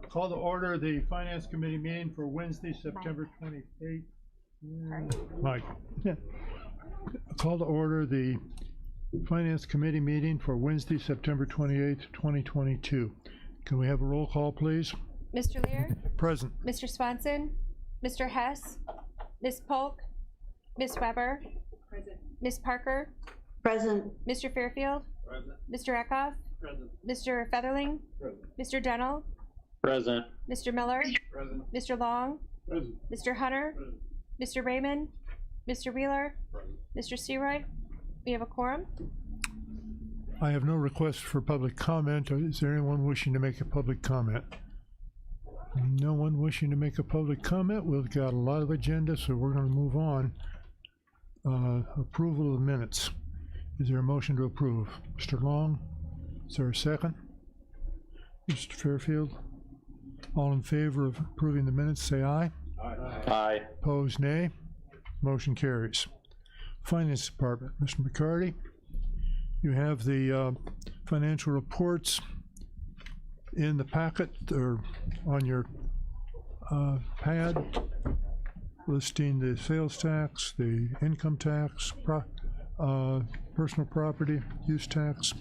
Call to order the Finance Committee meeting for Wednesday, September 28th. Mike. Call to order the Finance Committee meeting for Wednesday, September 28th, 2022. Can we have a roll call, please? Mr. Lear? Present. Mr. Swanson? Mr. Hess? Ms. Polk? Ms. Weber? Present. Ms. Parker? Present. Mr. Fairfield? Present. Mr. Eckhoff? Present. Mr. Featherling? Present. Mr. Dennell? Present. Mr. Miller? Present. Mr. Long? Present. Mr. Hunter? Present. Mr. Raymond? Mr. Wheeler? Present. Mr. Searoyd? We have a quorum. I have no request for public comment. Is there anyone wishing to make a public comment? No one wishing to make a public comment. We've got a lot of agenda, so we're going to move on. Approval of the minutes. Is there a motion to approve? Mr. Long, is there a second? Mr. Fairfield? All in favor of approving the minutes, say aye. Aye. Aye. Opposed, nay. Motion carries. Finance Department, Mr. McCarty, you have the financial reports in the packet or on your pad, listing the sales tax, the income tax, personal property, use tax.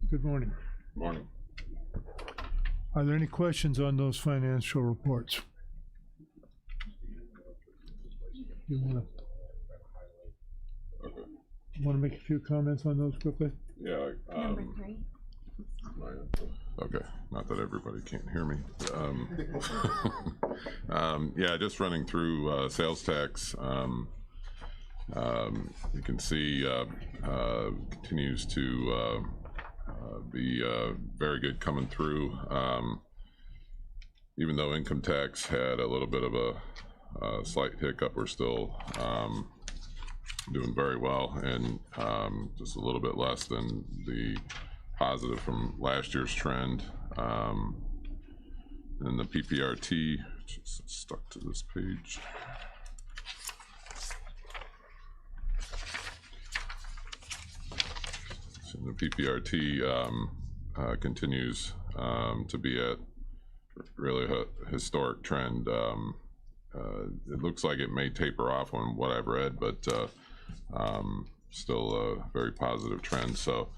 Good morning. Morning. Are there any questions on those financial reports? You want to make a few comments on those quickly? Yeah. Number 3. Okay, not that everybody can't hear me. Yeah, just running through sales tax. You can see continues to be very good coming through. Even though income tax had a little bit of a slight hiccup, we're still doing very well, and just a little bit less than the positive from last year's trend. And the PPRT, just stuck to this page. So the PPRT continues to be at really a historic trend. It looks like it may taper off on what I've read, but still a very positive trend. So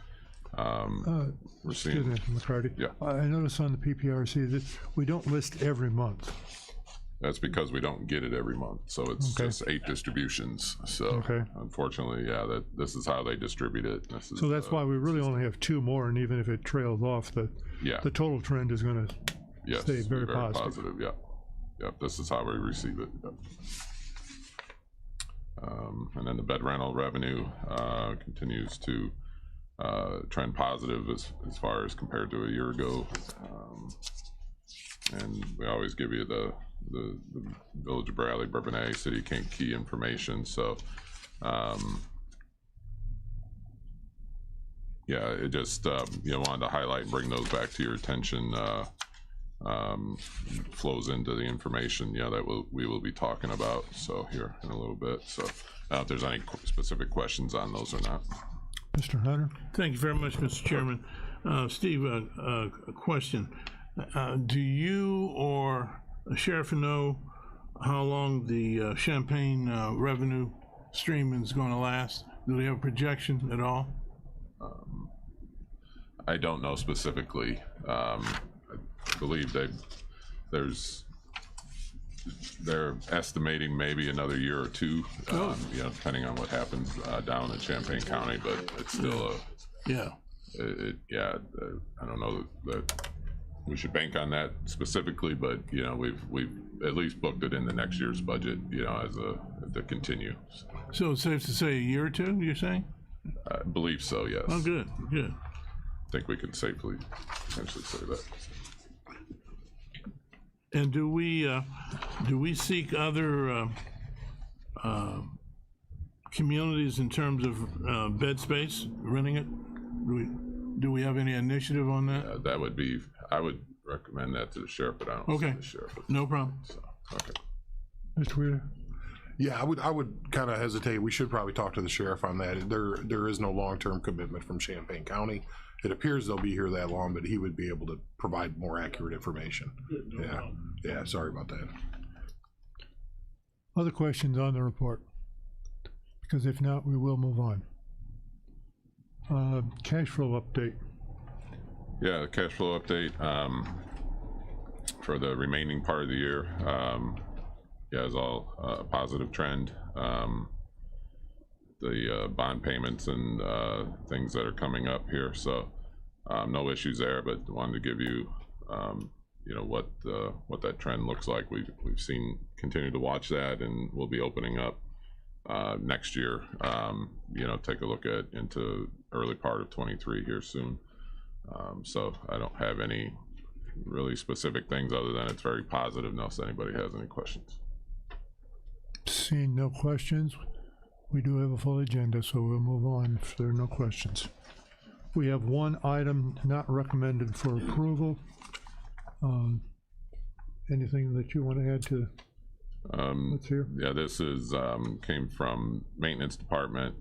we're seeing. Excuse me, McCarty. Yeah. I notice on the PPRC that we don't list every month. That's because we don't get it every month, so it's just 8 distributions. So unfortunately, yeah, this is how they distribute it. This is, So that's why we really only have 2 more, and even if it trails off, the total trend is going to stay very positive. Yeah. Yep, this is how we receive it. Yep. And then the bed rental revenue continues to trend positive as far as compared to a year ago. And we always give you the Village of Bradley, Bourbonnais, City of Kankakee information. So yeah, it just wanted to highlight and bring those back to your attention. Flows into the information that we will be talking about here in a little bit. So I don't know if there's any specific questions on those or not. Mr. Hunter? Thank you very much, Mr. Chairman. Steve, a question. Do you or a sheriff know how long the Champaign revenue stream is going to last? Do they have a projection at all? I don't know specifically. I believe they're estimating maybe another year or 2, depending on what happens down in Champaign County, but it's still I don't know that we should bank on that specifically, but we've at least booked it in the next year's budget, as to continue. So it's safe to say a year or 2, you're saying? I believe so, yes. Oh, good. I think we can safely potentially say that. And do we seek other communities in terms of bed space, renting it? Do we have any initiative on that? That would be, I would recommend that to the sheriff, but I don't see the sheriff. No problem. So, okay. Mr. Wheeler? Yeah, I would kind of hesitate. We should probably talk to the sheriff on that. There is no long-term commitment from Champaign County. It appears they'll be here that long, but he would be able to provide more accurate information. Yeah, sorry about that. Other questions on the report? Because if not, we will move on. Cash flow update. Yeah, the cash flow update for the remaining part of the year. Yeah, it's all a positive trend. The bond payments and things that are coming up here, so no issues there. But wanted to give you, you know, what that trend looks like. We've seen, continue to watch that, and we'll be opening up next year. You know, take a look at into early part of 23 here soon. So I don't have any really specific things other than it's very positive, unless anybody has any questions. Seeing no questions, we do have a full agenda, so we'll move on if there are no questions. We have one item not recommended for approval. Anything that you want to add to what's here? Yeah, this is came from maintenance department.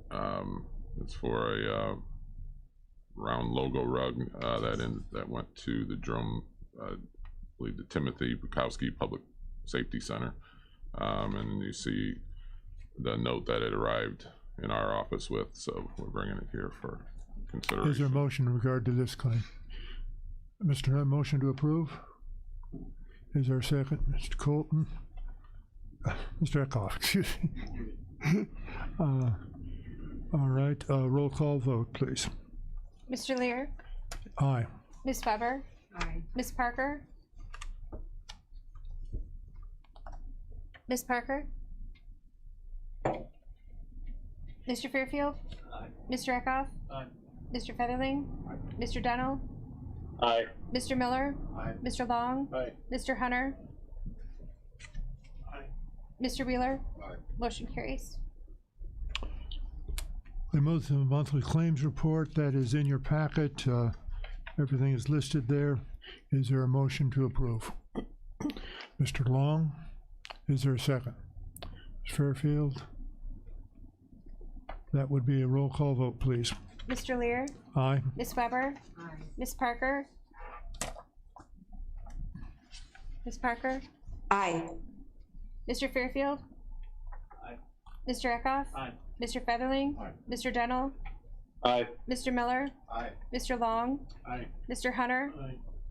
It's for a round logo rug that went to the Jerome, I believe the Timothy Bukowski Public Safety Center. And you see the note that it arrived in our office with, so we're bringing it here for consideration. Is there a motion in regard to this claim? Mr. Hunt, motion to approve? Is there a second? Mr. Colton? Mr. Eckhoff, excuse me. All right, roll call vote, please. Mr. Lear, Aye. Ms. Weber, Ms. Parker, Ms. Parker, Mr. Fairfield, Mr. Eckhoff, Mr. Featherling, Mr. Dennell, Aye. Mr. Miller, Mr. Long, Mr. Hunter, Mr. Wheeler. Motion carries. We move to the monthly claims report that is in your packet. Everything is listed there. Is there a motion to approve? Mr. Long, is there a second? Ms. Fairfield? That would be a roll call vote, please. Mr. Lear, Aye. Ms. Weber, Ms. Parker, Ms. Parker, Aye. Mr. Fairfield, Mr. Eckhoff, Mr. Featherling, Mr. Dennell, Aye. Mr. Miller, Mr. Long, Mr. Hunter,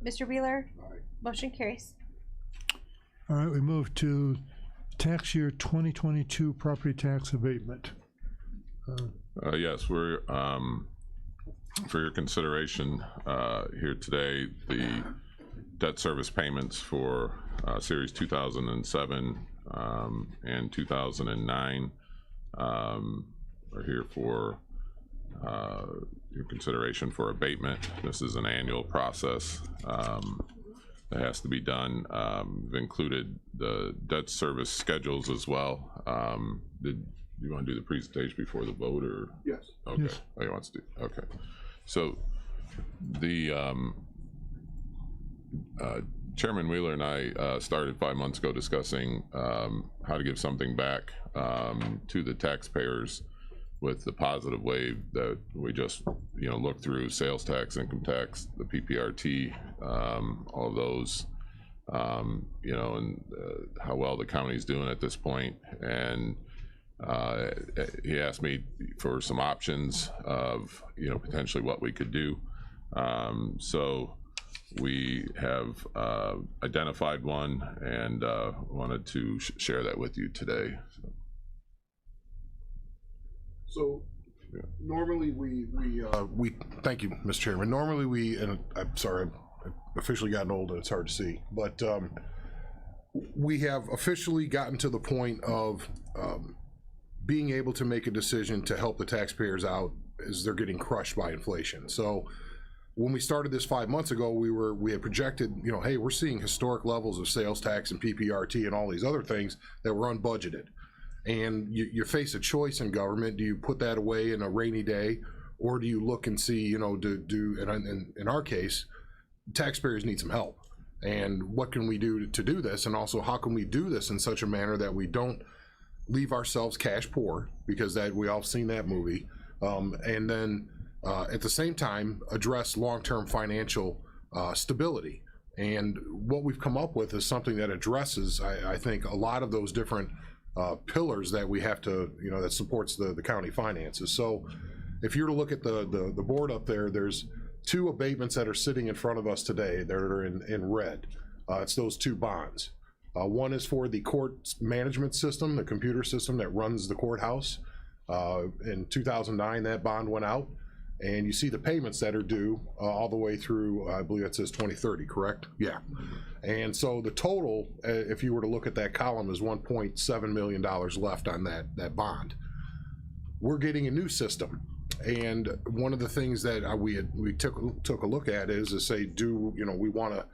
Mr. Wheeler. Motion carries. All right, we move to tax year 2022 property tax abatement. Yes, we're for your consideration here today, the debt service payments for series 2007 and 2009 are here for your consideration for abatement. This is an annual process that has to be done. We've included the debt service schedules as well. Did you want to do the presentation before the vote, or? Yes. Okay. Yes. Oh, you want to do, okay. So the Chairman Wheeler and I started 5 months ago discussing how to give something back to the taxpayers with the positive wave that we just, you know, looked through: sales tax, income tax, the PPRT, all of those, you know, and how well the county's doing at this point. And he asked me for some options of, you know, potentially what we could do. So we have identified one, and wanted to share that with you today. So normally we thank you, Mr. Chairman. Normally we, and I'm sorry, I've officially gotten old and it's hard to see, but we have officially gotten to the point of being able to make a decision to help the taxpayers out as they're getting crushed by inflation. So when we started this 5 months ago, we had projected, you know, hey, we're seeing historic levels of sales tax and PPRT and all these other things that were unbudgeted. And you face a choice in government. Do you put that away in a rainy day, or do you look and see, you know, and in our case, taxpayers need some help. And what can we do to do this? And also, how can we do this in such a manner that we don't leave ourselves cash poor, because that we all seen that movie, and then at the same time address long-term financial stability. And what we've come up with is something that addresses, I think, a lot of those different pillars that we have to, that supports the county finances. So if you're to look at the board up there, there's 2 abatements that are sitting in front of us today that are in red. It's those 2 bonds. One is for the court management system, the computer system that runs the courthouse. In 2009, that bond went out, and you see the payments that are due all the way through, I believe it says 2030, correct? Yeah. And so the total, if you were to look at that column, is $1.7 million left on that bond. We're getting a new system. And one of the things that we took a look at is to say, we want to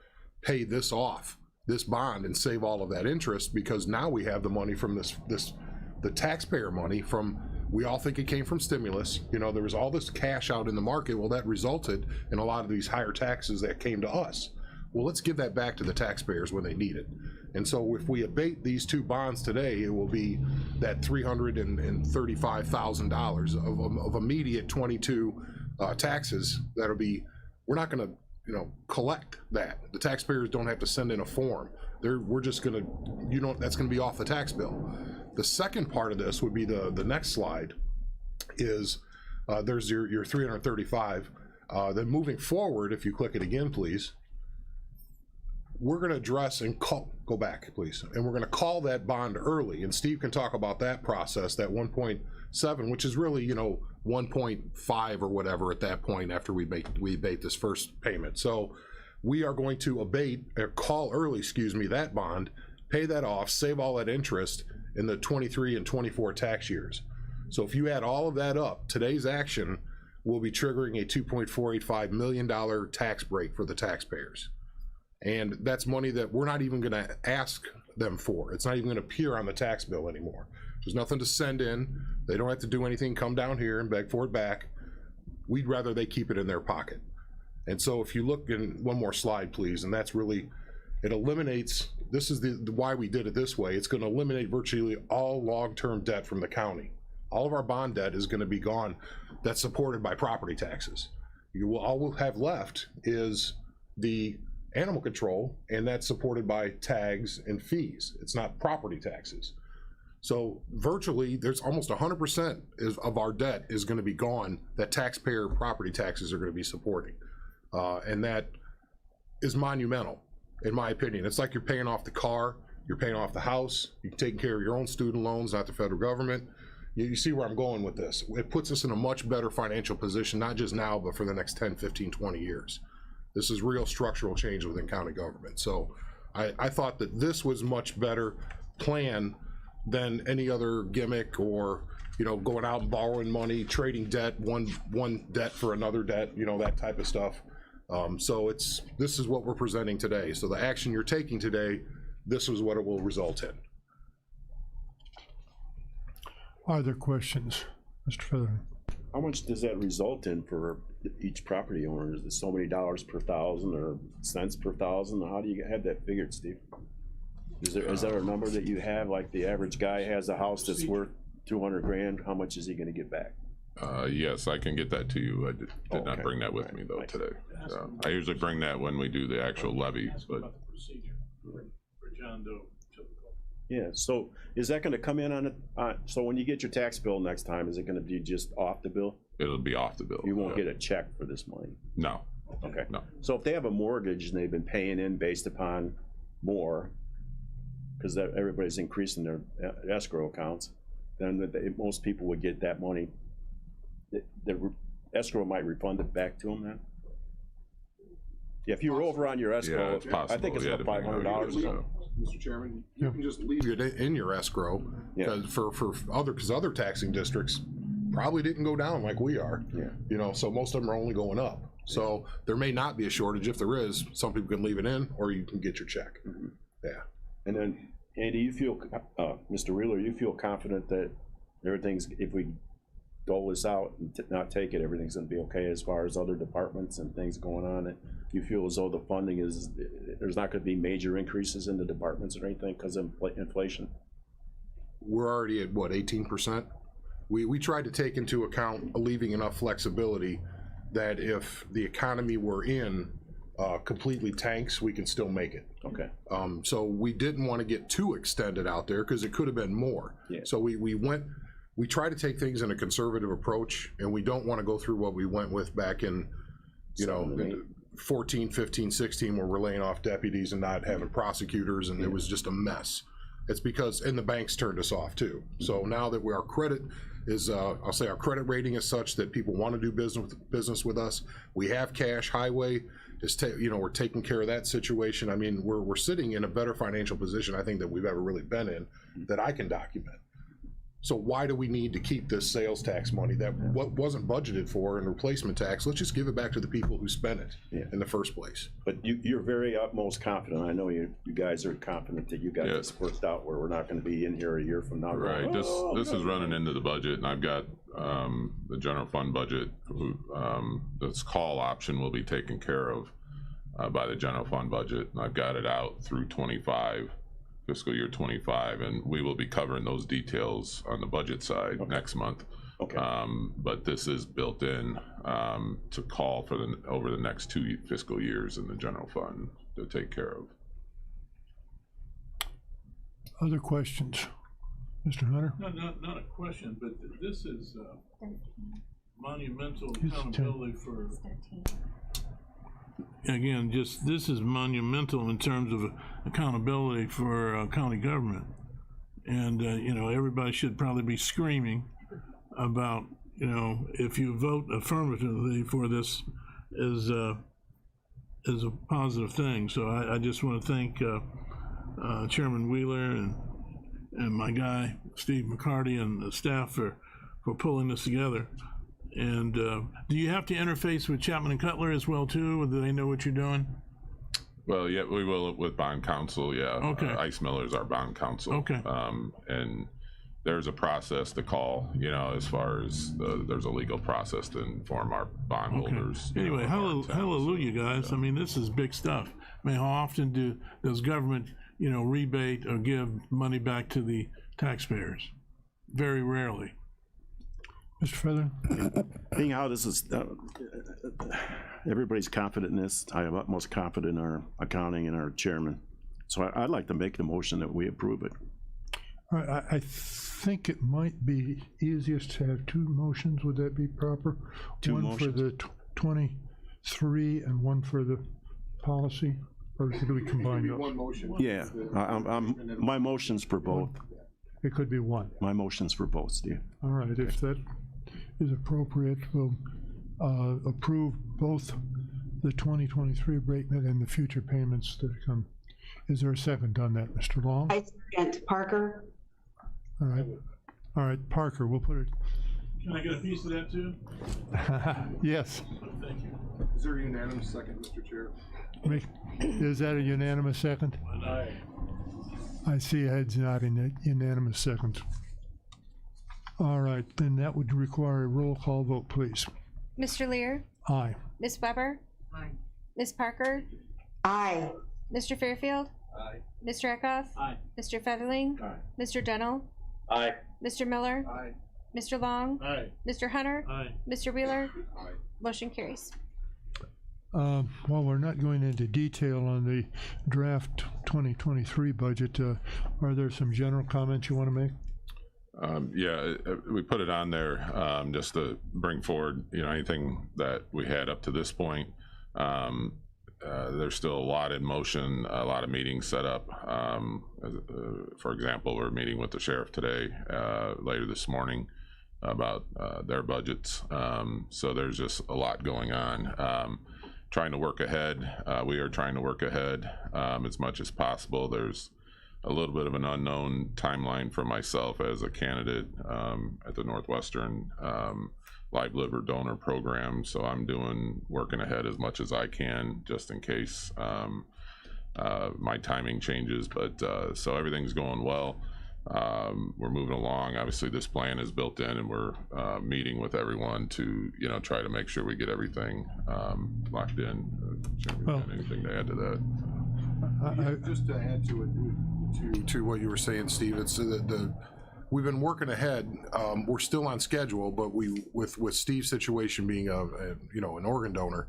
pay this off, this bond, and save all of that interest, because now we have the money from the taxpayer money from, we all think it came from stimulus. There was all this cash out in the market. Well, that resulted in a lot of these higher taxes that came to us. Well, let's give that back to the taxpayers when they need it. And so if we abate these 2 bonds today, it will be that $335,000 of immediate 22 taxes that'll be, we're not going to, collect that. The taxpayers don't have to send in a form. We're just going to, that's going to be off the tax bill. The second part of this would be the next slide is there's your 335. Then moving forward, if you click it again, please, we're going to address and go back, please. And we're going to call that bond early. And Steve can talk about that process, that 1.7, which is really, 1.5 or whatever at that point after we abate this first payment. So we are going to call early, that bond, pay that off, save all that interest in the 23 and 24 tax years. So if you add all of that up, today's action will be triggering a $2.485 million tax break for the taxpayers. And that's money that we're not even going to ask them for. It's not even going to appear on the tax bill anymore. There's nothing to send in. They don't have to do anything, come down here and beg for it back. We'd rather they keep it in their pocket. And so if you look in one more slide, please, and that's really, it eliminates, this is the why we did it this way. It's going to eliminate virtually all long-term debt from the county. All of our bond debt is going to be gone that's supported by property taxes. All we'll have left is the animal control, and that's supported by tags and fees. It's not property taxes. So virtually, there's almost 100% of our debt is going to be gone that taxpayer property taxes are going to be supporting. And that is monumental, in my opinion. It's like you're paying off the car, you're paying off the house, you're taking care of your own student loans, not the federal government. You see where I'm going with this. It puts us in a much better financial position, not just now, but for the next 10, 15, 20 years. This is real structural change within county government. So I thought that this was much better plan than any other gimmick or, going out and borrowing money, trading debt, one debt for another debt, that type of stuff. So this is what we're presenting today. So the action you're taking today, this is what it will result in. Are there questions, Mr. Featherman? How much does that result in for each property owner? Is it so many dollars per thousand or cents per thousand? How do you have that figured, Steve? Is there a number that you have, like the average guy has a house that's worth 200 grand, how much is he gonna get back? Yes, I can get that to you. I did not bring that with me though today. So I usually bring that when we do the actual levy, but. Yeah, so is that gonna come in on it? So when you get your tax bill next time, is it gonna be just off the bill? It'll be off the bill. You won't get a check for this money? No. Okay. No. So if they have a mortgage and they've been paying in based upon more, because everybody's increasing their escrow accounts, then most people would get that money. The escrow might refund it back to them then? Yeah, if you were over on your escrow, Yeah, it's possible. I think it's about $500 or something. Mr. Chairman, you can just leave it in your escrow, because for other taxing districts probably didn't go down like we are. Yeah. So most of them are only going up. So there may not be a shortage. If there is, some people can leave it in, or you can get your check. Mm-hmm. Yeah. And then, Andy, you feel, Mr. Wheeler, you feel confident that everything's, if we dole this out and not take it, everything's gonna be okay as far as other departments and things going on? You feel as though the funding there's not gonna be major increases in the departments or anything because of inflation? we're already at what, 18%? We tried to take into account leaving enough flexibility that if the economy we're in completely tanks, we can still make it. Okay. So we didn't want to get too extended out there because it could have been more. Yeah. So we try to take things in a conservative approach, and we don't want to go through what we went with back in, 14, 15, 16, where we're laying off deputies and not having prosecutors, and it was just a mess. It's because, and the banks turned us off too. So now that our credit is, I'll say our credit rating is such that people want to do business with us. We have cash. Highway is, we're taking care of that situation. I mean, we're sitting in a better financial position, I think, that we've ever really been in, that I can document. So why do we need to keep this sales tax money that wasn't budgeted for in replacement tax? Let's just give it back to the people who spent it in the first place. But you're very utmost confident. I know you guys are confident that you got this worked out where we're not gonna be in here a year from now. Right, this is running into the budget, and I've got the general fund budget, this call option will be taken care of by the general fund budget, and I've got it out through 25, fiscal year 25, and we will be covering those details on the budget side next month. Okay. But this is built in to call for over the next 2 fiscal years in the general fund to take care of. Other questions? Mr. Hunter? No, not a question, but this is monumental It's accountability for, again, this is monumental in terms of accountability for county government. And, everybody should probably be screaming about, if you vote affirmatively for this is a positive thing. So I just want to thank Chairman Wheeler and my guy, Steve McCarty, and the staff for pulling this together. And do you have to interface with Chapman and Cutler as well too? Or do they know what you're doing? Well, yeah, we will with bond counsel. Yeah. Okay. Ice Miller is our bond counsel. Okay. And there's a process to call, as far as there's a legal process to inform our bondholders. Okay. Anyway, hallelujah, guys. I mean, this is big stuff. I mean, how often does government, rebate or give money back to the taxpayers? Very rarely. Mr. Feather? Being how this is, everybody's confident in this. I am utmost confident in our accounting and our chairman. So I'd like to make the motion that we approve it. All right, I think it might be easiest to have two motions. Would that be proper? Two one motions. For the 23 and one for the policy? Or should we combine those? One motion. Yeah, my motion's for both. It could be one. My motion's for both, Steve. All right, if that is appropriate, we'll approve both the 2023 abatement and the future payments that come. Is there a second on that, Mr. Long? I second. Parker? All right, Parker, we'll put it. Can I get a piece of that too? Yes. Thank you. Is there a unanimous second, Mr. Chair? Is that a unanimous second? Aye. I see heads nodding, that unanimous second. All right, then that would require a roll call vote, please. Mr. Lear, Aye. Ms. Weber, Ms. Parker, Aye. Mr. Fairfield, Mr. Eckhoff, Aye. Mr. Featherling, Mr. Dennell, Aye. Mr. Miller, Mr. Long, Aye. Mr. Hunter, Aye. Mr. Wheeler. Motion carries. While we're not going into detail on the draft 2023 budget, are there some general comments you want to make? Yeah, we put it on there just to bring forward, anything that we had up to this point. There's still a lot in motion, a lot of meetings set up. For example, we're meeting with the sheriff today, later this morning, about their budgets. So there's just a lot going on. Trying to work ahead. We are trying to work ahead as much as possible. There's a little bit of an unknown timeline for myself as a candidate at the Northwestern Live Liver Donor Program. So I'm working ahead as much as I can, just in case my timing changes. But so everything's going well. We're moving along. Obviously, this plan is built in, and we're meeting with everyone to, try to make sure we get everything locked in. Chairman, anything to add to that? Just to add to it, to what you were saying, Steve, it's we've been working ahead. We're still on schedule, but with Steve's situation being an organ donor,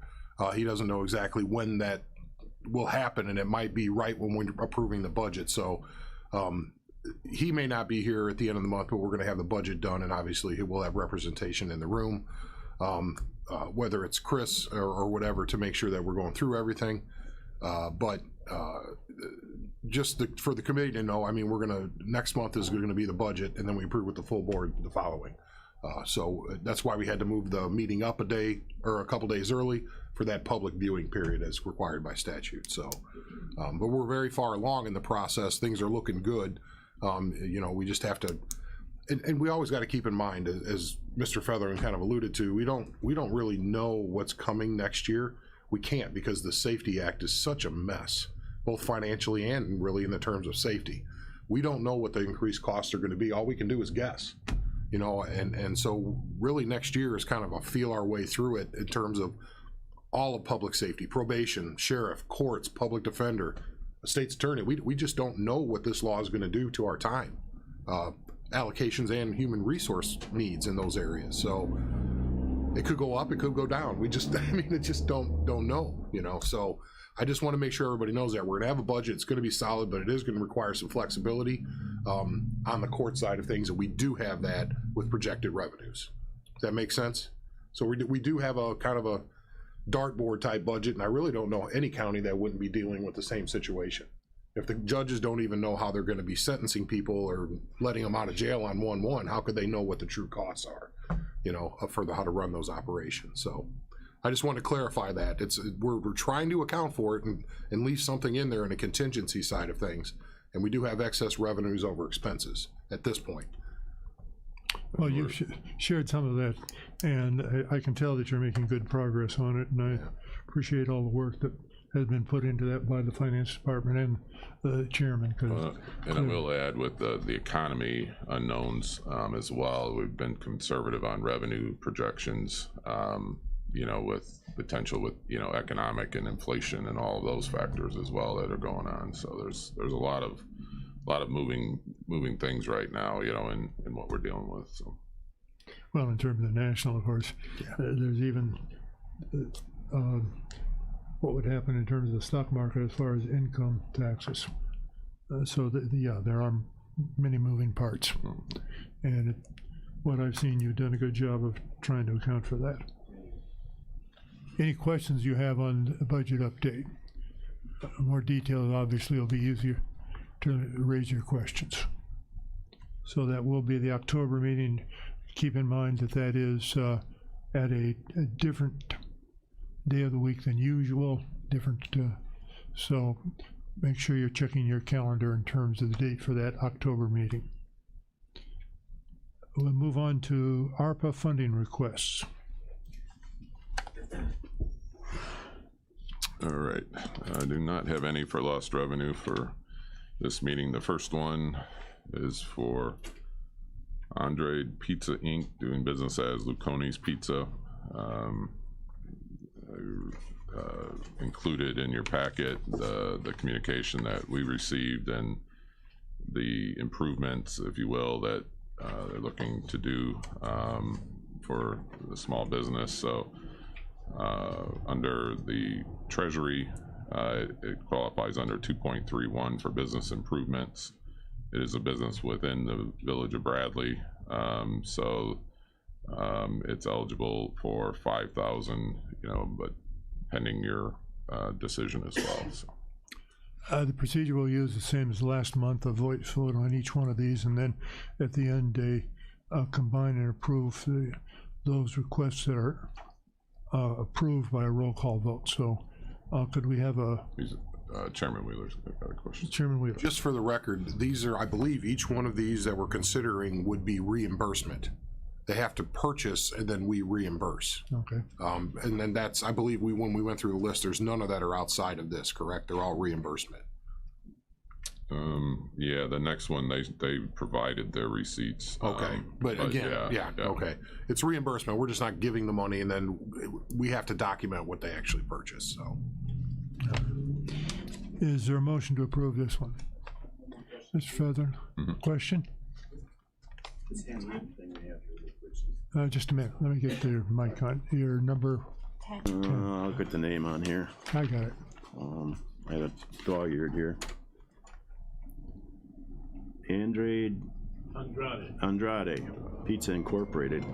he doesn't know exactly when that will happen, and it might be right when we're approving the budget. So he may not be here at the end of the month, but we're going to have the budget done, and obviously he will have representation in the room, whether it's Chris or whatever, to make sure that we're going through everything. Just for the committee to know, I mean, next month is going to be the budget, and then we approve with the full board the following. So that's why we had to move the meeting up a day or a couple days early for that public viewing period as required by statute. So, but we're very far along in the process. Things are looking good. We just have to, and we always got to keep in mind, as Mr. Featherin kind of alluded to, we don't really know what's coming next year. We can't, because the Safety Act is such a mess, both financially and really in the terms of safety. We don't know what the increased costs are going to be. All we can do is guess, and so really next year is kind of a feel our way through it in terms of all of public safety, probation, sheriff, courts, public defender, state's attorney. We just don't know what this law is going to do to our time, allocations and human resource needs in those areas. So it could go up, it could go down. We just, it just don't know, So I just want to make sure everybody knows that we're going to have a budget. It's going to be solid, but it is going to require some flexibility on the court side of things, and we do have that with projected revenues. Does that make sense? So we do have a kind of a dartboard type budget, and I really don't know any county that wouldn't be dealing with the same situation. If the judges don't even know how they're going to be sentencing people or letting them out of jail on 1/1, how could they know what the true costs are, for how to run those operations? So I just want to clarify that we're trying to account for it and leave something in there in a contingency side of things, and we do have excess revenues over expenses at this point. Well, you've shared some of that, and I can tell that you're making good progress on it, and I appreciate all the work that has been put into that by the finance department and the chairman. And I will add, with the economy unknowns as well, we've been conservative on revenue projections, with potential with, economic and inflation and all of those factors as well that are going on. So there's a lot of moving things right now, in what we're dealing with. So, well, in terms of the national, of course, there's even what would happen in terms of the stock market as far as income taxes. So there are many moving parts, and what I've seen, you've done a good job of trying to account for that. Any questions you have on the budget update? More details, obviously, will be easier to raise your questions. So that will be the October meeting. Keep in mind that is at a different day of the week than usual, so make sure you're checking your calendar in terms of the date for that October meeting. We'll move on to ARPA funding requests. all right, I do not have any for lost revenue for this meeting. The first one is for Andre Pizza Inc., doing business as Luccone's Pizza. Included in your packet the communication that we received and the improvements, if you will, that they're looking to do for the small business. So under the Treasury, it qualifies under 2.31 for business improvements. It is a business within the village of Bradley, so it's eligible for 5,000, but pending your decision as well. So. The procedure we'll use the same as last month, a vote on each one of these, and then at the end, they combine and approve those requests that are approved by a roll call vote. So could we have Chairman Wheeler's got a question. Chairman Wheeler. Just for the record, these are, I believe, each one of these that we're considering would be reimbursement. They have to purchase and then we reimburse. Okay. And then that's, I believe when we went through the list, there's none of that are outside of this, correct? They're all reimbursement. Yeah, the next one, they provided their receipts. Okay, but again, yeah, okay. It's reimbursement. We're just not giving the money, and then we have to document what they actually purchased, so. Is there a motion to approve this one? Mr. Featherin, question? Just a minute, let me get the mic on, your number, I'll get the name on here. I got it. I had a dog-eared here. Andrade Andrade, Pizza Incorporated.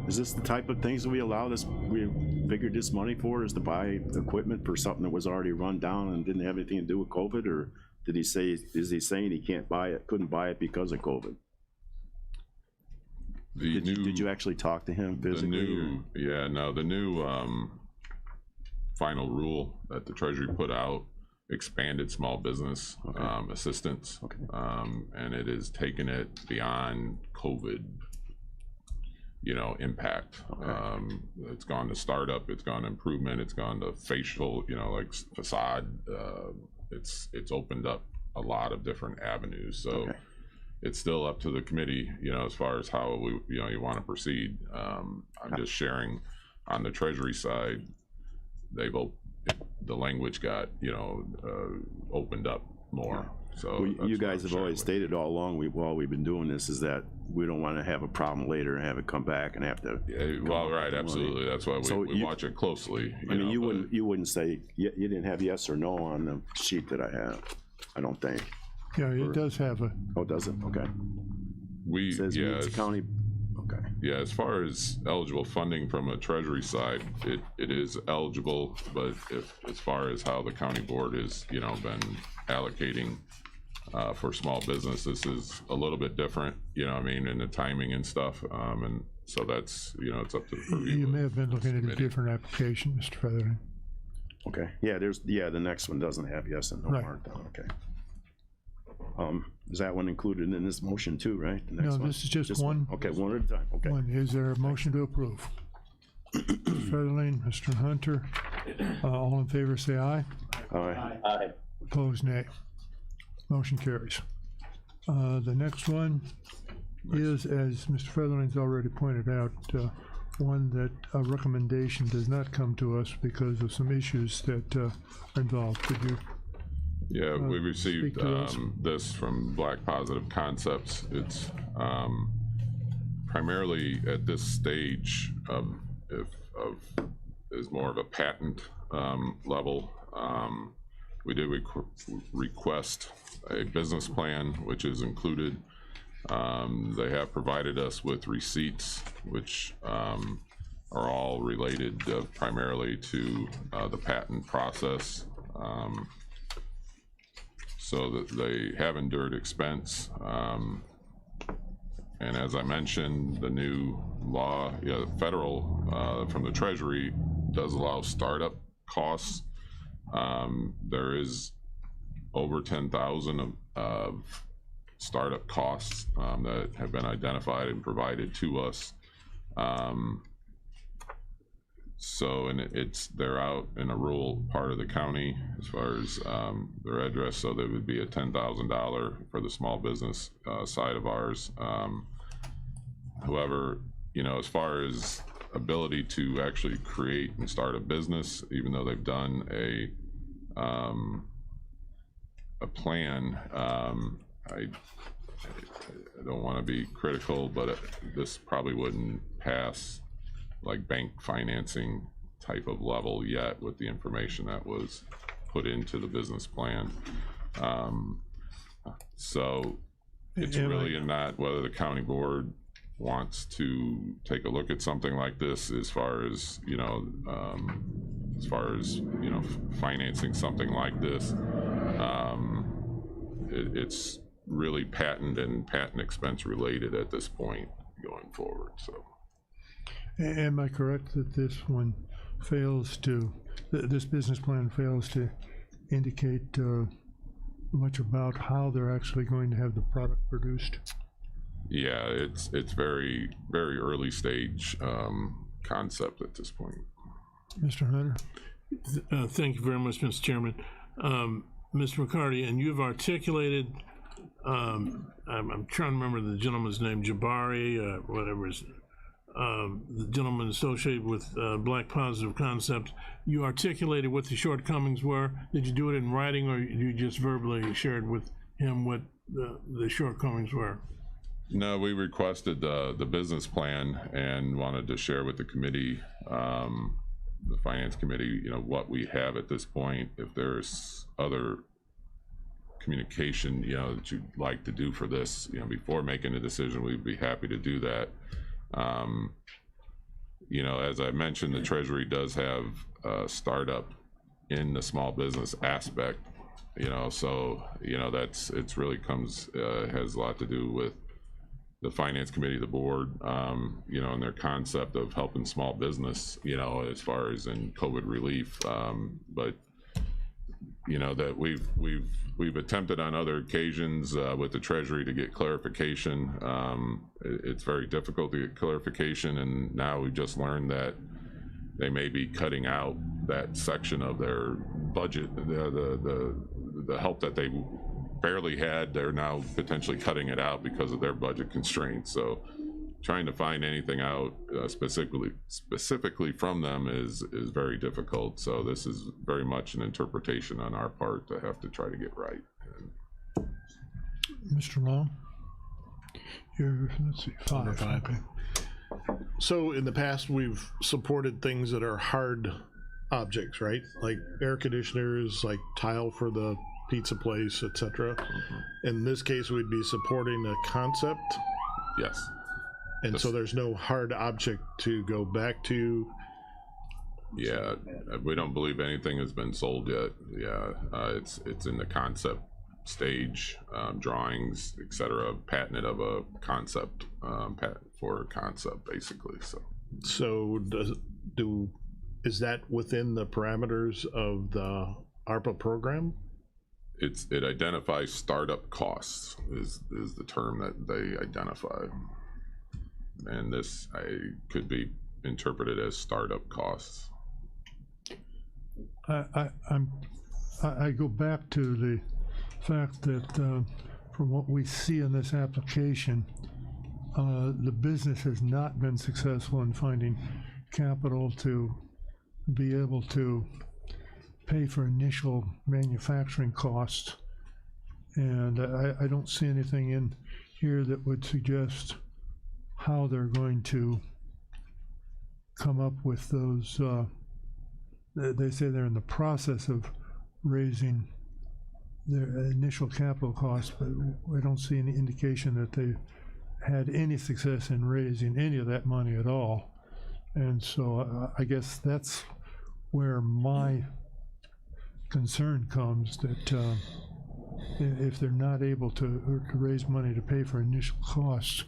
Is this the type of things that we allow this, we figured this money for, is to buy equipment for something that was already run down and didn't have anything to do with COVID? Or did he say, is he saying he can't buy it, couldn't buy it because of COVID? Did you actually talk to him physically? The new final rule that the Treasury put out expanded small business assistance, and it has taken it beyond COVID, impact. It's gone to startup, it's gone to improvement, it's gone to facial, like facade. It's opened up a lot of different avenues. So it's still up to the committee, as far as how you want to proceed. I'm just sharing on the Treasury side, the language got, opened up more. So you guys have always stated all along, while we've been doing this, is that we don't want to have a problem later and have it come back and have to. Right, absolutely. That's why we watch it closely. You wouldn't say, you didn't have yes or no on the sheet that I have, I don't think. Yeah, it does have a. Oh, does it? Okay. It says meets county. Okay. Yeah, as far as eligible funding from a Treasury side, it is eligible, but as far as how the county board has, been allocating for small business, this is a little bit different, in the timing and stuff, and so that's, it's up to the purview. You may have been looking at a different application, Mr. Featherling. Okay, the next one doesn't have yes and no marked down, okay. Is that one included in this motion too, right? The next No, one? this is just one. Okay, one at a time, okay. One, is there a motion to approve? Mr. Featherling, Mr. Hunter, all in favor say aye. Aye. Aye. Opposed, nay. Motion carries. The next one is, as Mr. Featherling's already pointed out, one that a recommendation does not come to us because of some issues that are involved. Could you? Yeah, we received speak to us? this from Black Positive Concepts. It's primarily at this stage is more of a patent level. We did request a business plan, which is included. They have provided us with receipts, which are all related primarily to the patent process. So that they have endured expense. And as I mentioned, the new law, federal from the Treasury does allow startup costs. There is over 10,000 of startup costs that have been identified and provided to us. So, and they're out in a rural part of the county as far as their address, so there would be a $10,000 for the small business side of ours. However, as far as ability to actually create and start a business, even though they've done a plan, I don't want to be critical, but this probably wouldn't pass like bank financing type of level yet with the information that was put into the business plan. So it's really not whether the county board wants to take a look at something like this as far as, financing something like this. It's really patent and patent expense related at this point going forward, so. Am I correct that this one fails to, this business plan fails to indicate much about how they're actually going to have the product produced? Yeah, it's very, very early stage concept at this point. Mr. Hunter? Thank you very much, Mr. Chairman. Mr. McCarty, and you've articulated, I'm trying to remember the gentleman's name, Jabari, whatever his the gentleman associated with Black Positive Concepts. You articulated what the shortcomings were. Did you do it in writing, or you just verbally shared with him what the shortcomings were? No, we requested the business plan and wanted to share with the committee, the finance committee, what we have at this point. If there's other communication, that you'd like to do for this, before making a decision, we'd be happy to do that. As I mentioned, the Treasury does have a startup in the small business aspect, so, it's really has a lot to do with the finance committee, the board, and their concept of helping small business, as far as in COVID relief. But that we've attempted on other occasions with the Treasury to get clarification. It's very difficult to get clarification, and now we've just learned that they may be cutting out that section of their budget, the help that they barely had. They're now potentially cutting it out because of their budget constraints. So trying to find anything out specifically from them is very difficult. So this is very much an interpretation on our part to have to try to get right. Mr. Long? Let's see, five. So in the past, we've supported things that are hard objects, right? Like air conditioners, like tile for the pizza place, etc. In this case, we'd be supporting a concept. Yes. And so there's no hard object to go back to. Yeah, we don't believe anything has been sold yet. Yeah, it's in the concept stage, drawings, etc. Patented of a concept, patent for a concept, basically. So is that within the parameters of the ARPA program? It identifies startup costs is the term that they identify, and this could be interpreted as startup costs. I go back to the fact that from what we see in this application, the business has not been successful in finding capital to be able to pay for initial manufacturing costs, and I don't see anything in here that would suggest how they're going to come up with those. They say they're in the process of raising their initial capital costs, but I don't see any indication that they had any success in raising any of that money at all. And so I guess that's where my concern comes, that if they're not able to raise money to pay for initial costs,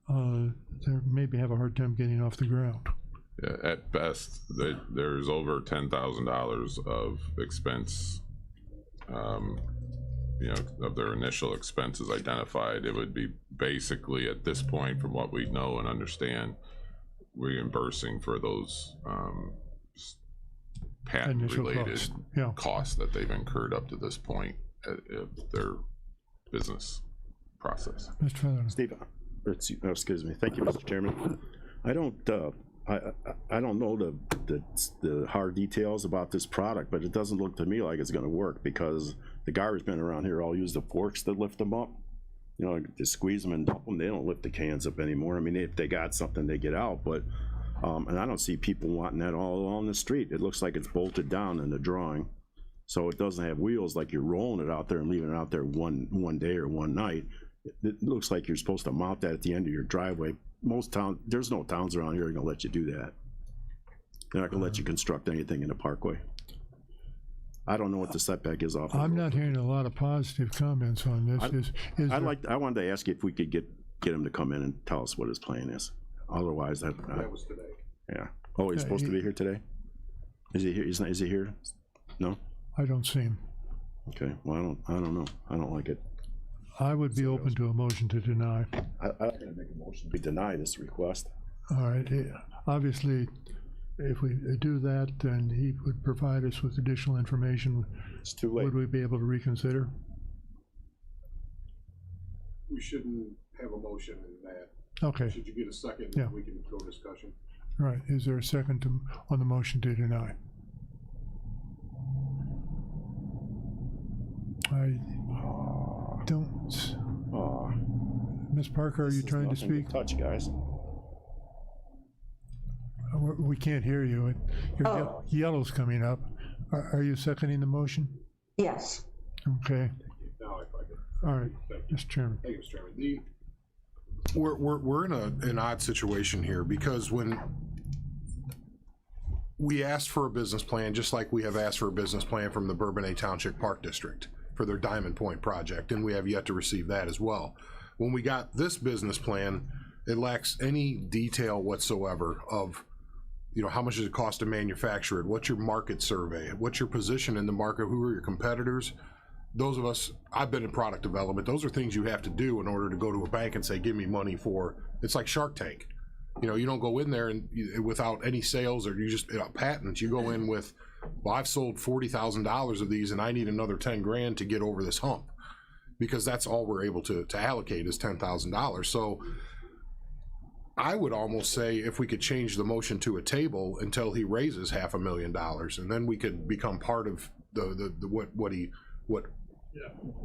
they maybe have a hard time getting off the ground. Yeah, at best, there's over $10,000 of expense, of their initial expenses identified. It would be basically, at this point, from what we know and understand, reimbursing for those patent-related costs that they've incurred up to this point of their business process. Mr. Featherton. Steve, excuse me. Thank you, Mr. Chairman. I don't know the hard details about this product, but it doesn't look to me like it's going to work, because the garbage men around here all use the forks to lift them up. To squeeze them and dump them. They don't lift the cans up anymore. I mean, if they got something, they get out, but and I don't see people wanting that all along the street. It looks like it's bolted down in the drawing, so it doesn't have wheels like you're rolling it out there and leaving it out there one day or one night. It looks like you're supposed to mount that at the end of your driveway. Most towns, there's no towns around here that are gonna let you do that. They're not gonna let you construct anything in a parkway. I don't know what the setback is off. I'm not hearing a lot of positive comments on this. I wanted to ask you if we could get him to come in and tell us what his plan is. Otherwise, that was today. Yeah. Oh, he's supposed to be here today? Is he here? Is he here? No? I don't see him. Okay. Well, I don't know. I don't like it. I would be open to a motion to deny. I'm gonna make a motion to deny this request. All right. Obviously, if we do that, then he would provide us with additional information. It's too late. Would we be able to reconsider? We shouldn't have a motion in that. Okay. Should you get a second, Yeah. we can go discussion. All right. Is there a second on the motion to deny? I don't. Ms. Parker, are you trying to Nothing speak? touch, guys. We can't hear you. Your Oh. yellow's coming up. Are you seconding the motion? Yes. Okay, Now, if I could. all right, Mr. Chairman. Thank you, Mr. Chairman. We're in an odd situation here because when we asked for a business plan, just like we have asked for a business plan from the Bourbonnais Township Park District for their Diamond Point project, and we have yet to receive that as well. When we got this business plan, it lacks any detail whatsoever of, you know, how much does it cost to manufacture it? What's your market survey? What's your position in the market? Who are your competitors? Those of us, I've been in product development. Those are things you have to do in order to go to a bank and say, give me money for, it's like Shark Tank. You know, you don't go in there and without any sales or you just, patents, you go in with, well, I've sold $40,000 of these and I need another 10 grand to get over this hump, because that's all we're able to allocate is $10,000. So I would almost say if we could change the motion to a table until he raises $500,000, and then we could become part of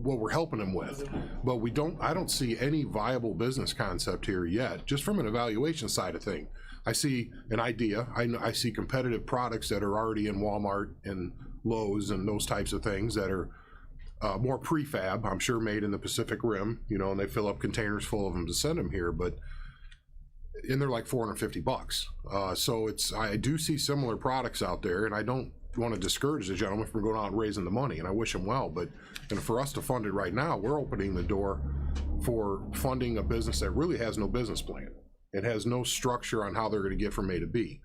what we're helping him with. But I don't see any viable business concept here yet, just from an evaluation side of thing. I see an idea. I see competitive products that are already in Walmart and Lowe's and those types of things that are more prefab, I'm sure made in the Pacific Rim, you know, and they fill up containers full of them to send them here, and they're like $450. So I do see similar products out there, and I don't want to discourage the gentleman from going out and raising the money, and I wish him well, but for us to fund it right now, we're opening the door for funding a business that really has no business plan. It has no structure on how they're going to get from A to B.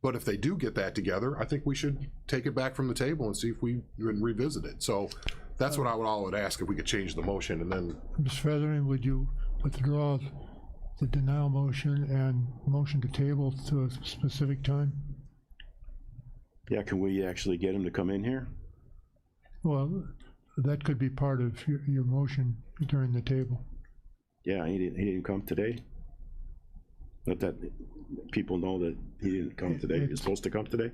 But if they do get that together, I think we should take it back from the table and see if we can revisit it. So that's what I would ask, if we could change the motion, and then. Ms. Feathering, would you withdraw the denial motion and motion to table to a specific time? Yeah, can we actually get him to come in here? Well, that could be part of your motion during the table. Yeah, he didn't come today. Let that people know that he didn't come today. He's supposed to come today.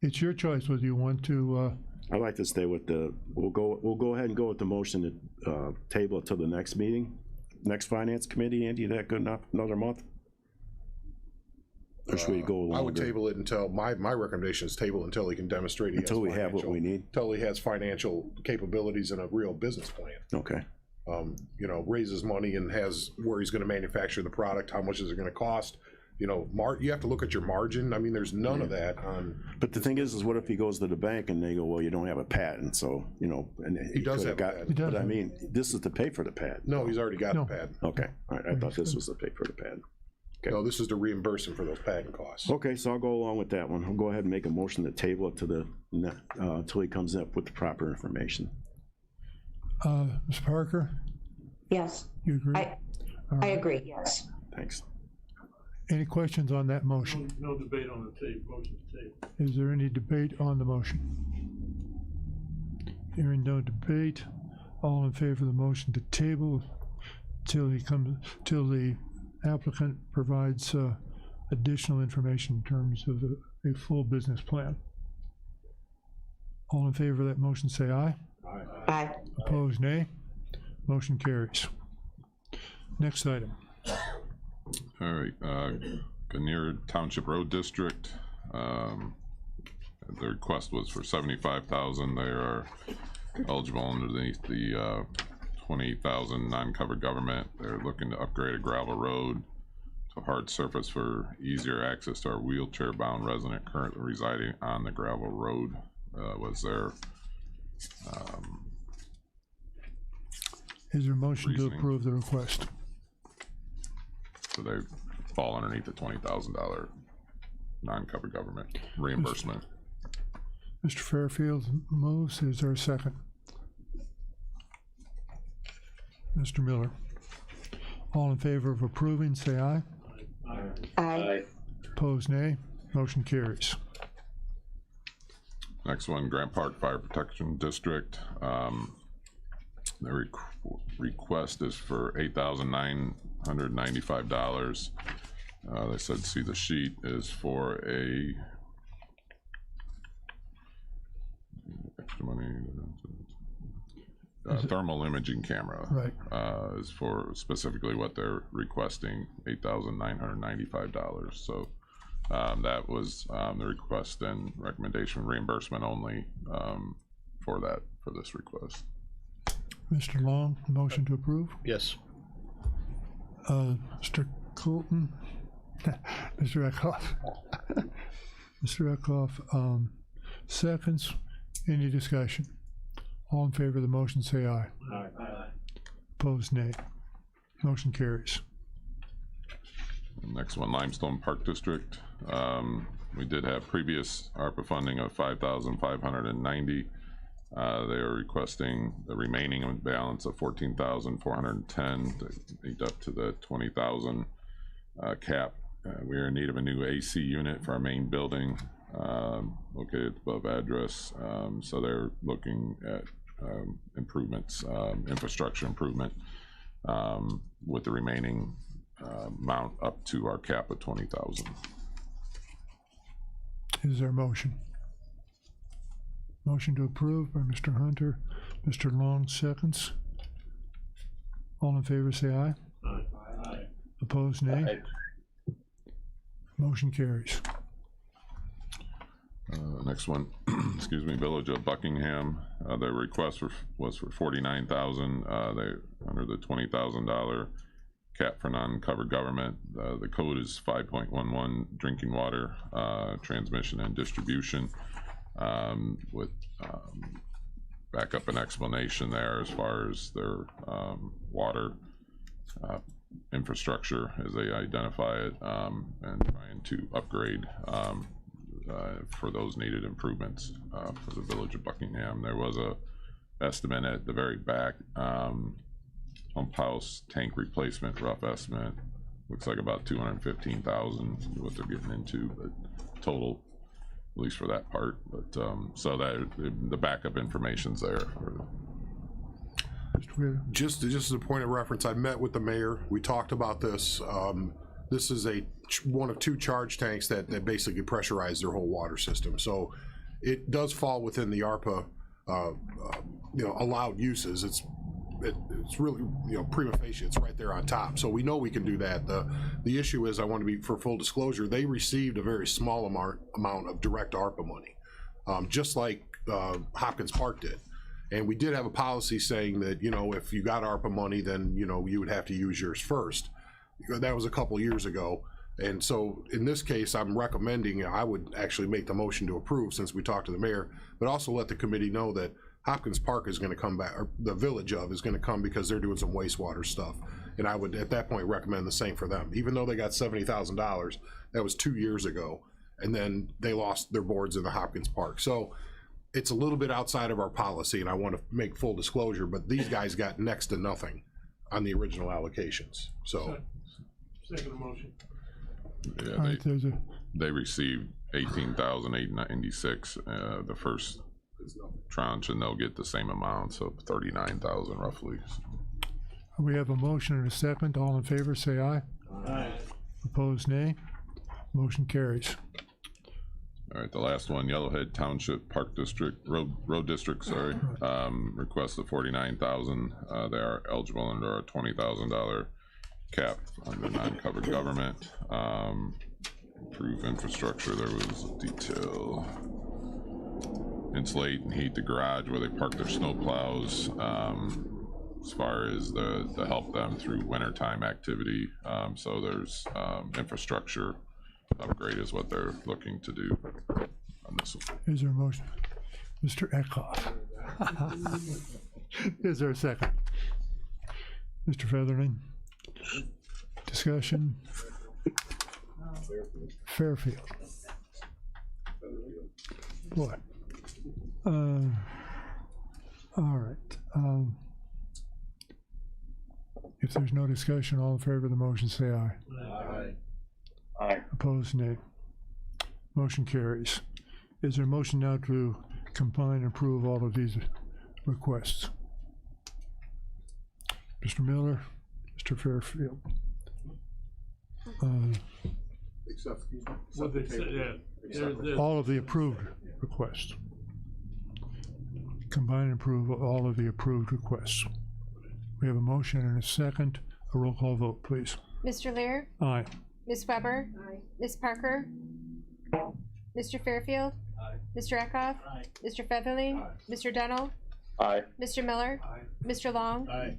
It's your choice whether you want to. I'd like to stay with we'll go ahead and go with the motion to table it till the next meeting, next finance committee. Andy, is that good enough? Another month? Or should we go longer? I would table it until, my recommendation is table until he can demonstrate he Until we have what we need. Until he has financial capabilities and a real business plan. Okay. You know, raises money and has where he's gonna manufacture the product, how much is it gonna cost? You know, you have to look at your margin. I mean, there's none of that on. But the thing is what if he goes to the bank and they go, well, you don't have a patent, so, you know, and He does have a patent. He does But I have- mean, this is to pay for the patent. No, he's already got No. the patent. Okay, all right, I thought this was to pay for the patent. Okay. No, this is to reimburse him for those patent costs. Okay, so I'll go along with that one. I'll go ahead and make a motion to table it to until he comes up with the proper information. Ms. Parker, Yes. you agree? I agree, yes. Thanks. Any questions on that motion? No debate on the table, motion to table. Is there any debate on the motion? Hearing no debate, all in favor of the motion to table till the applicant provides additional information in terms of a full business plan. All in favor of that motion, say aye. Aye. Opposed, nay. Motion carries. Next item. All right, Ganier Township Road District. The request was for $75,000. They are eligible underneath the 28,000 non-covered government. They're looking to upgrade a gravel road to hard surface for easier access to our wheelchair-bound resident currently residing on the gravel road. Was their Is there a motion to Reasoning. approve the request? so they fall underneath the $20,000 non-covered government reimbursement. Mr. Fairfield moves. Is there a second? Mr. Miller. All in favor of approving, say aye. Aye. Opposed, nay. Motion carries. Next one, Grant Park Fire Protection District. The request is for $8,995. They said, see the sheet is for a extra money. thermal imaging camera. Right. Is for specifically what they're requesting, $8,995. So that was the request and recommendation, reimbursement only for this request. Mr. Long, motion to approve. Yes. Mr. Colton, Mr. Eckhoff. Mr. Eckhoff, seconds. Any discussion? All in favor of the motion, say aye. Aye. Opposed, nay. Motion carries. Next one, Limestone Park District. We did have previous ARPA funding of $5,590. They are requesting the remaining balance of $14,410 to meet up to the $20,000 cap. We are in need of a new AC unit for our main building located above address. So they're looking at improvements, infrastructure improvement with the remaining amount up to our cap of 20,000. Is there a motion? Motion to approve by Mr. Hunter. Mr. Long, seconds. All in favor, say aye. Aye. Opposed, nay. Aye. Motion carries. Next one, excuse me, Village of Buckingham. Their request was for $49,000. They under the $20,000 cap for non-covered government. The code is 5.11, drinking water transmission and distribution, with backup and explanation there as far as their water infrastructure as they identify it, and trying to upgrade for those needed improvements for the Village of Buckingham. There was a estimate at the very back, pump house tank replacement, rough estimate, looks like about $215,000 what they're getting into, but total, at least for that part. But so that the backup information's there. Mr. Weir. Just as a point of reference, I met with the mayor. We talked about this. This is one of two charge tanks that basically pressurize their whole water system. So it does fall within the ARPA, allowed uses. It's really, prima facie, it's right there on top. So we know we can do that. The issue is, I want to be, for full disclosure, they received a very small amount of direct ARPA money, just like Hopkins Park did. And we did have a policy saying that, if you got ARPA money, then, you would have to use yours first. That was a couple years ago. And so in this case, I'm recommending, I would actually make the motion to approve since we talked to the mayor, but also let the committee know that Hopkins Park is going to come back, or the Village of is going to come, because they're doing some wastewater stuff. And I would at that point recommend the same for them. Even though they got $70,000, that was 2 years ago. And then they lost their boards in the Hopkins Park. So it's a little bit outside of our policy, and I want to make full disclosure, but these guys got next to nothing on the original allocations. So. Second motion. Yeah, All right, there's a, they received $18,896 the first tranche, and they'll get the same amount, so $39,000 roughly. we have a motion and a second. All in favor, say aye. Aye. Opposed, nay. Motion carries. All right, the last one, Yellowhead Township Park District, Road District, sorry, request of $49,000. They are eligible under our $20,000 cap under non-covered government. Improve infrastructure, there was detail. Insulate and heat the garage where they park their snow plows, as far as to help them through wintertime activity. So there's infrastructure upgrade is what they're looking to do on this one. Is there a motion? Mr. Eckhoff. Is there a second? Mr. Featherling? Discussion? Fairfield. Boy. All right. If there's no discussion, all in favor of the motion, say aye. Aye. Aye. Opposed, nay. Motion carries. Is there a motion now to combine and approve all of these requests? Mr. Miller, Mr. Fairfield. All of the approved requests. combine and approve all of the approved requests. We have a motion and a second. A roll call vote, please. Mr. Lear, Aye. Ms. Weber, Ms. Parker, Mr. Fairfield, Mr. Eckhoff, Mr. Featherling, Mr. Dennell, Aye. Mr. Miller, Mr. Long, Aye.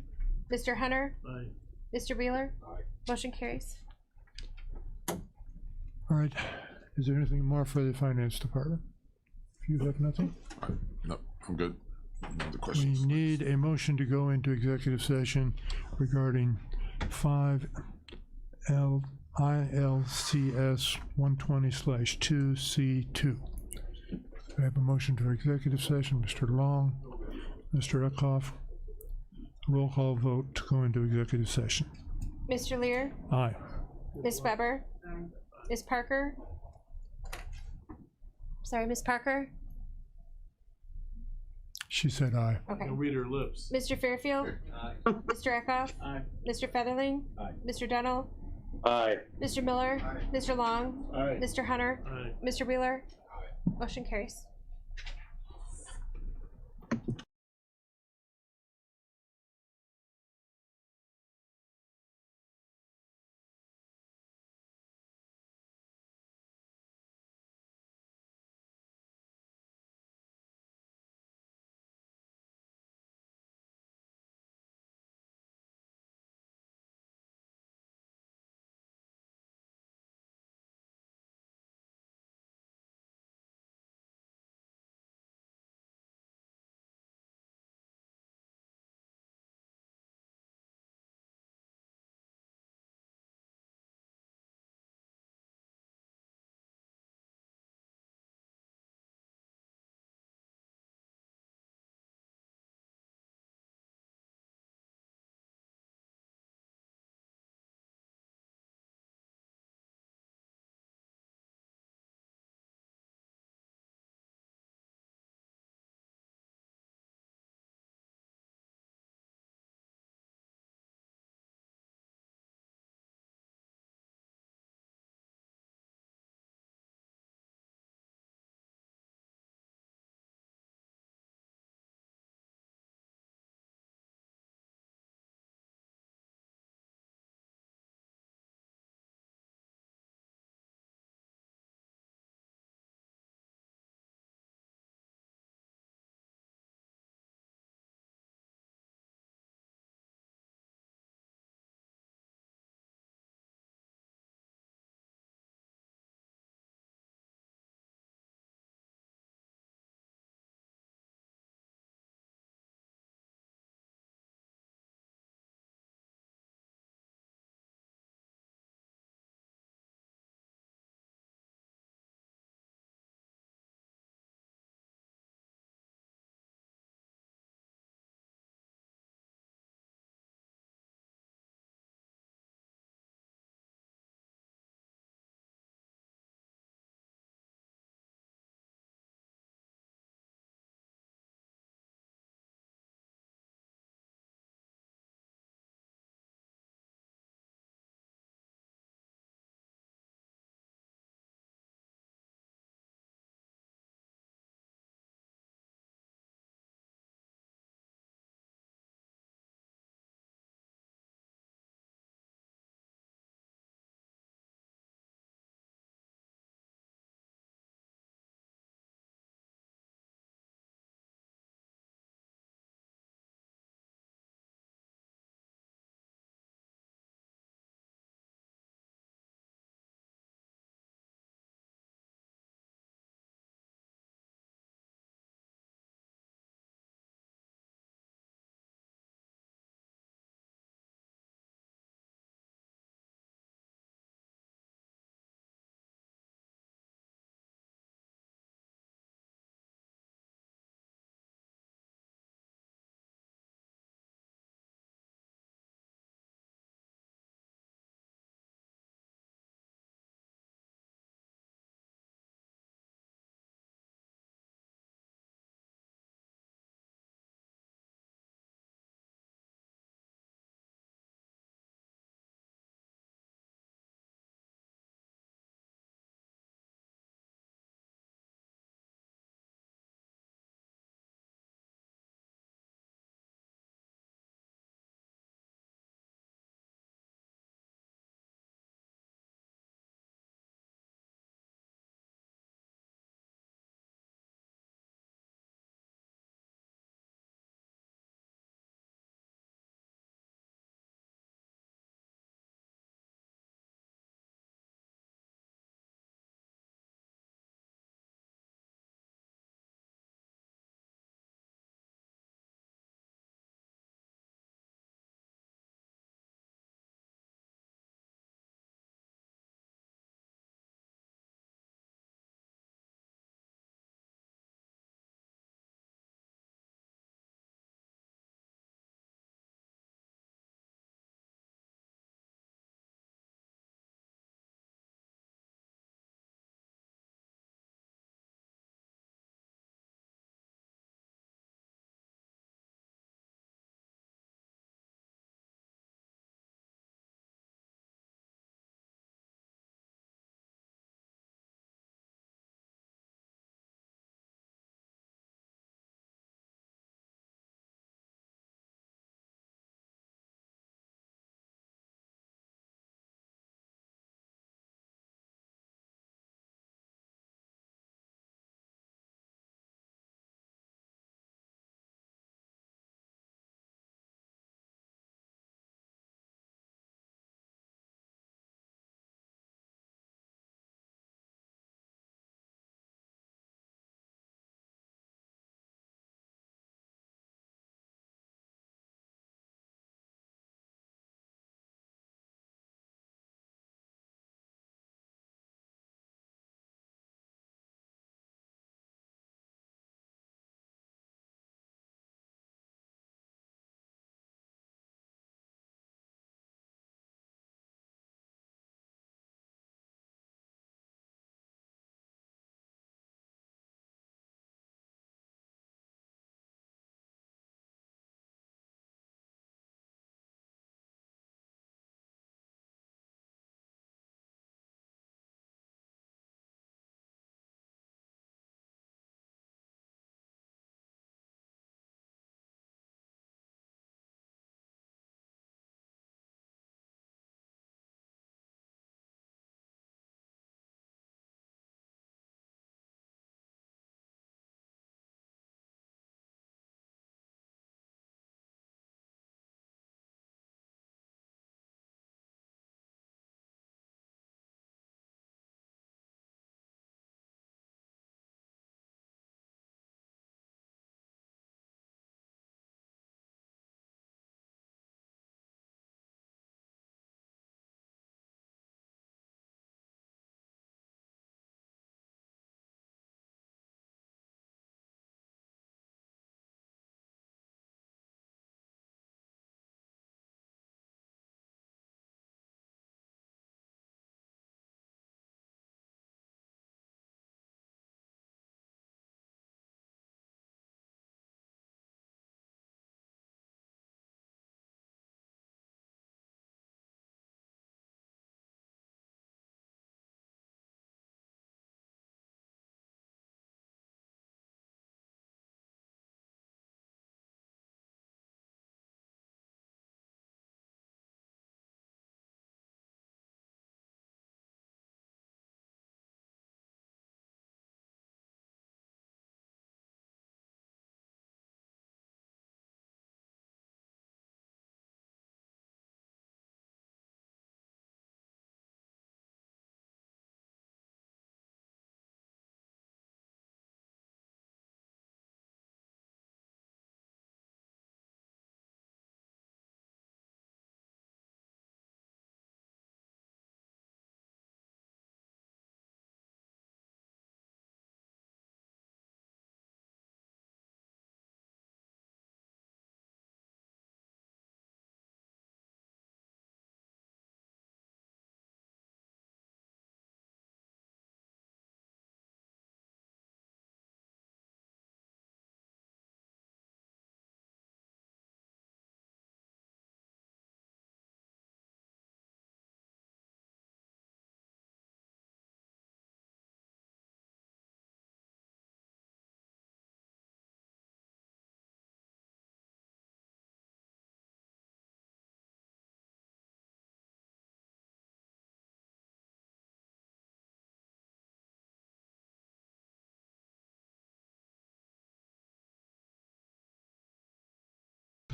Mr. Hunter, Aye. Mr. Wheeler. Motion carries. All right. Is there anything more for the finance department? If you have nothing, No, I'm good. No other we questions? need a motion to go into executive session regarding 5 ILCS 120/2C2. I have a motion to executive session. Mr. Long, Mr. Eckhoff. Roll call vote to go into executive session. Mr. Lear, Aye. Ms. Weber, Ms. Parker. Sorry, Ms. Parker. She said aye. Okay. Don't read her lips. Mr. Fairfield, Mr. Eckhoff, Mr. Featherling, Mr. Dennell, Aye. Mr. Miller, Mr. Long, Aye. Mr. Hunter, Aye. Mr. Wheeler. Motion carries.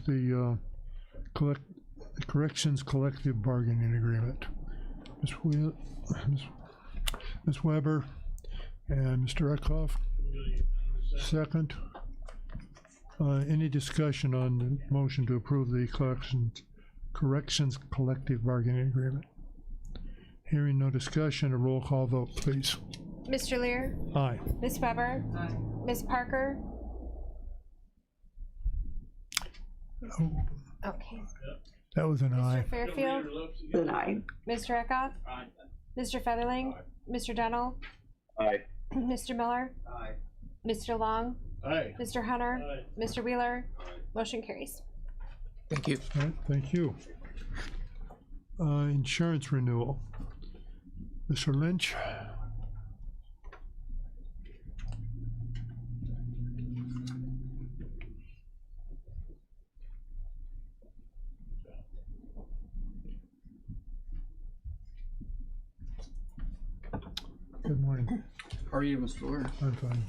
the Corrections Collective Bargaining Agreement. Ms. Weber and Mr. Eckhoff, second. Any discussion on the motion to approve the Corrections Collective Bargaining Agreement? Hearing no discussion, a roll call vote, please. Mr. Lear, Aye. Ms. Weber, Ms. Parker. Oh, Okay. that was an aye. Mr. Fairfield, An aye. Mr. Eckhoff, Mr. Featherling, Mr. Dennell, Aye. Mr. Miller, Mr. Long, Aye. Mr. Hunter, Mr. Wheeler. Motion carries. Thank you. All right, thank you. Insurance renewal. Mr. Lynch? Good morning. How are you, Mr. Lear? I'm fine.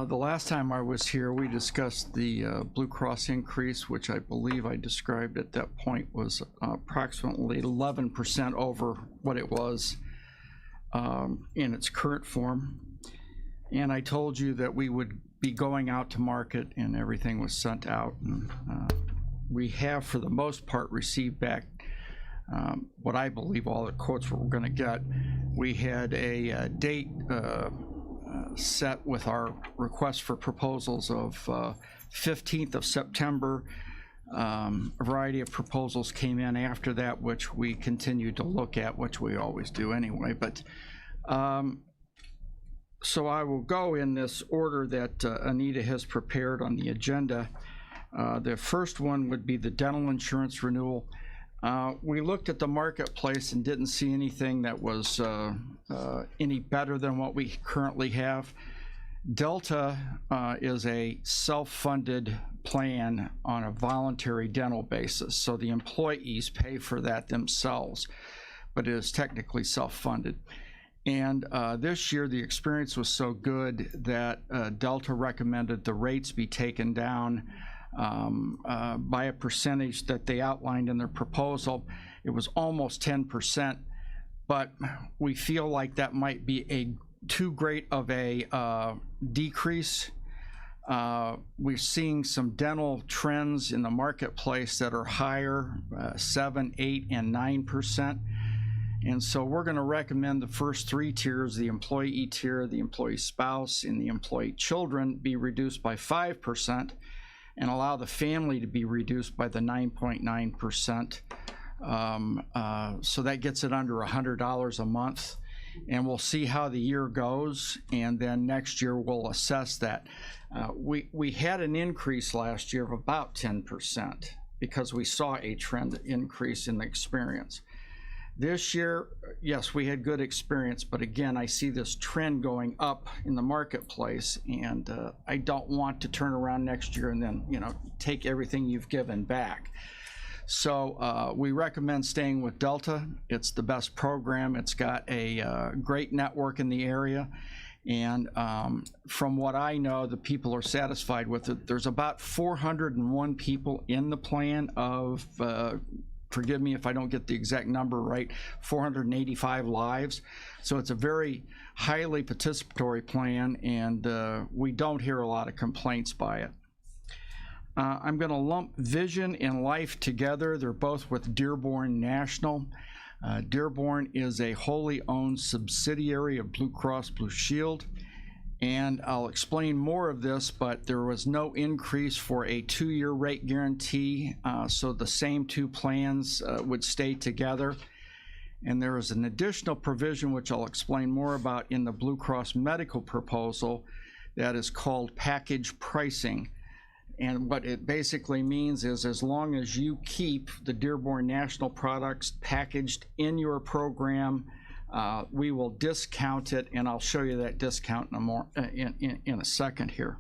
The last time I was here, we discussed the Blue Cross increase, which I believe I described at that point was approximately 11% over what it was in its current form. And I told you that we would be going out to market and everything was sent out. And we have, for the most part, received back what I believe all the quotes we're going to get. We had a date set with our request for proposals of 15th of September. A variety of proposals came in after that, which we continued to look at, which we always do anyway. But so I will go in this order that Anita has prepared on the agenda. The first one would be the dental insurance renewal. We looked at the marketplace and didn't see anything that was any better than what we currently have. Delta is a self-funded plan on a voluntary dental basis, so the employees pay for that themselves, but it is technically self-funded. And this year the experience was so good that Delta recommended the rates be taken down by a percentage that they outlined in their proposal. It was almost 10%, but we feel like that might be too great of a decrease. We're seeing some dental trends in the marketplace that are higher, 7, 8, and 9%. And so we're going to recommend the first three tiers, the employee tier, the employee spouse, and the employee children, be reduced by 5%. And allow the family to be reduced by the 9.9%. So that gets it under $100 a month. And we'll see how the year goes, and then next year we'll assess that. We had an increase last year of about 10% because we saw a trend increase in the experience. This year, yes, we had good experience, but again, I see this trend going up in the marketplace, and I don't want to turn around next year and then, take everything you've given back. So we recommend staying with Delta. It's the best program. It's got a great network in the area, and from what I know, the people are satisfied with it. There's about 401 people in the plan of forgive me if I don't get the exact number right, 485 lives. So it's a very highly participatory plan, and we don't hear a lot of complaints by it. I'm going to lump Vision and Life together. They're both with Dearborn National. Dearborn is a wholly owned subsidiary of Blue Cross Blue Shield. And I'll explain more of this, but there was no increase for a 2-year rate guarantee, so the same two plans would stay together. And there is an additional provision, which I'll explain more about in the Blue Cross medical proposal, that is called package pricing. And what it basically means is, as long as you keep the Dearborn National products packaged in your program, we will discount it, and I'll show you that discount in a second here.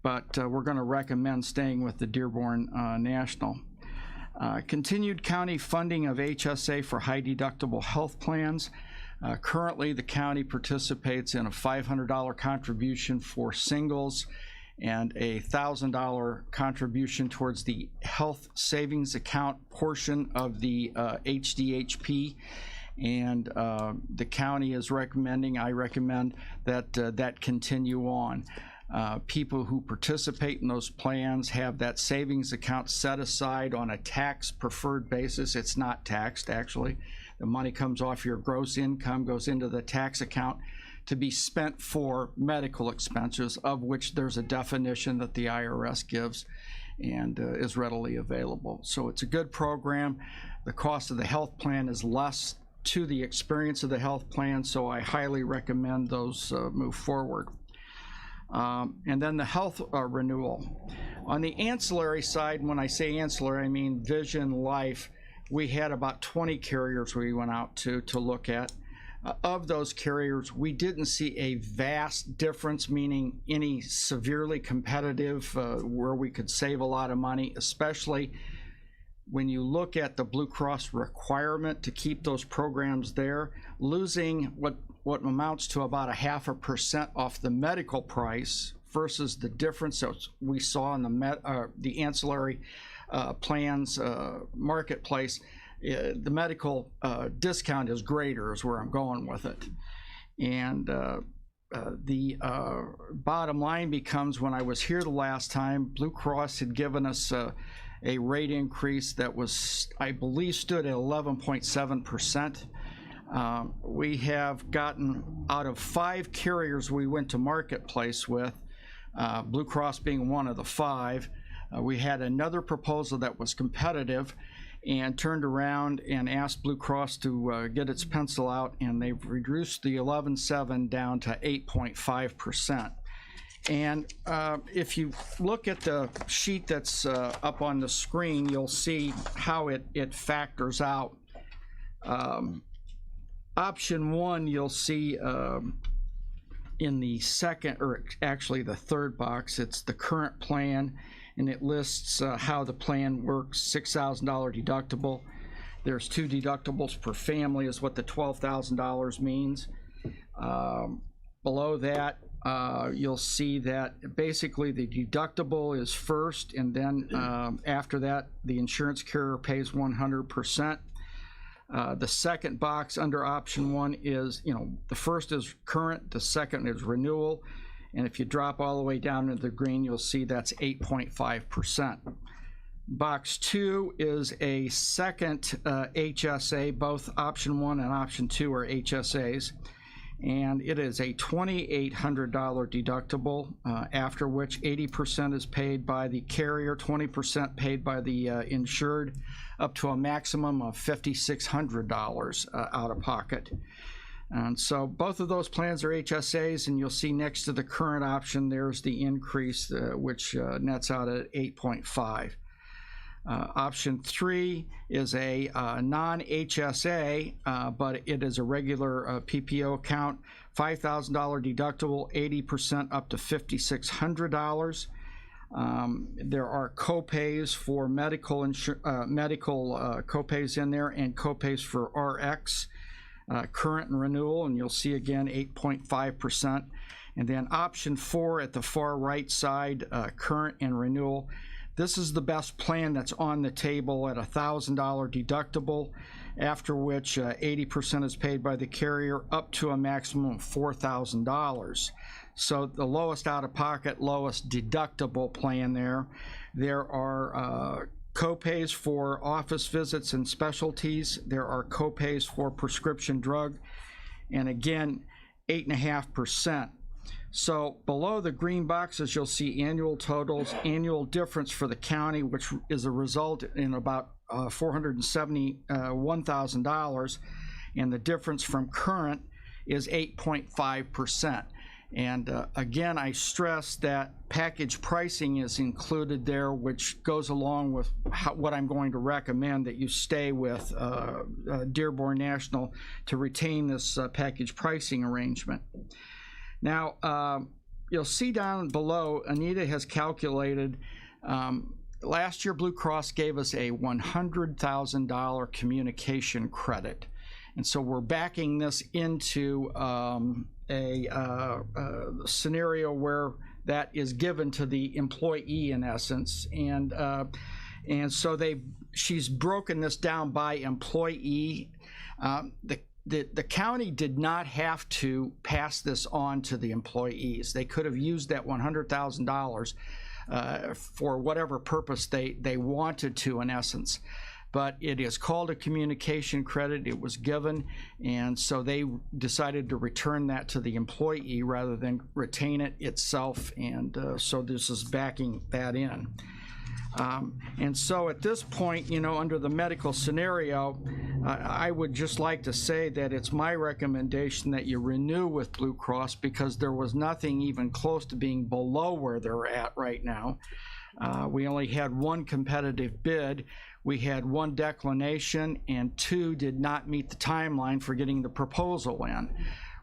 But we're going to recommend staying with the Dearborn National. Continued county funding of HSA for high deductible health plans. Currently, the county participates in a $500 contribution for singles and a $1,000 contribution towards the health savings account portion of the HDHP. And the county is recommending, I recommend that that continue on. People who participate in those plans have that savings account set aside on a tax preferred basis. It's not taxed, actually. The money comes off your gross income, goes into the tax account to be spent for medical expenses, of which there's a definition that the IRS gives and is readily available. So it's a good program. The cost of the health plan is less to the experience of the health plan, so I highly recommend those move forward. And then the health renewal. On the ancillary side, when I say ancillary, I mean vision, life. We had about 20 carriers we went out to look at. Of those carriers, we didn't see a vast difference, meaning any severely competitive where we could save a lot of money, especially when you look at the Blue Cross requirement to keep those programs there, losing what amounts to about 0.5% off the medical price versus the difference that we saw in the ancillary plans marketplace. The medical discount is greater, is where I'm going with it. And the bottom line becomes, when I was here the last time, Blue Cross had given us a rate increase that was, I believe, stood at 11.7%. We have gotten, out of 5 carriers we went to marketplace with, Blue Cross being one of the 5, we had another proposal that was competitive and turned around and asked Blue Cross to get its pencil out, and they've reduced the 11.7 down to 8.5%. And if you look at the sheet that's up on the screen, you'll see how it factors out. Option 1, you'll see in the second, or actually the third box, it's the current plan, and it lists how the plan works. $6,000 deductible. There's 2 deductibles per family is what the $12,000 means. Below that, you'll see that basically the deductible is first, and then after that, the insurance carrier pays 100%. The second box under option 1 is, the first is current, the second is renewal, and if you drop all the way down into the green, you'll see that's 8.5%. Box 2 is a second HSA. Both option 1 and option 2 are HSAs, and it is a $2,800 deductible, after which 80% is paid by the carrier, 20% paid by the insured, up to a maximum of $5,600 out of pocket. And so both of those plans are HSAs, and you'll see next to the current option there's the increase, which nets out at 8.5. Option 3 is a non-HSA, but it is a regular PPO account, $5,000 deductible, 80% up to $5,600. There are copays for medical copays in there, and copays for RX, current and renewal, and you'll see again 8.5%. And then option 4 at the far right side, current and renewal. This is the best plan that's on the table at $1,000 deductible, after which 80% is paid by the carrier up to a maximum of $4,000. So the lowest out-of-pocket, lowest deductible plan there. There are copays for office visits and specialties. There are copays for prescription drug, and again, 8.5%. So below the green boxes, you'll see annual totals, annual difference for the county, which is a result in about $471,000, and the difference from current is 8.5%. And again, I stress that package pricing is included there, which goes along with what I'm going to recommend that you stay with Dearborn National to retain this package pricing arrangement. Now, you'll see down below, Anita has calculated, last year Blue Cross gave us a $100,000 communication credit. And so we're backing this into a scenario where that is given to the employee in essence. And so she's broken this down by employee. The county did not have to pass this on to the employees. They could have used that $100,000 for whatever purpose they wanted to, in essence. But it is called a communication credit. It was given, and so they decided to return that to the employee rather than retain it itself, and so this is backing that in. And so at this point, you know, under the medical scenario, I would just like to say that it's my recommendation that you renew with Blue Cross, because there was nothing even close to being below where they're at right now. We only had one competitive bid. We had one declination, and 2 did not meet the timeline for getting the proposal in,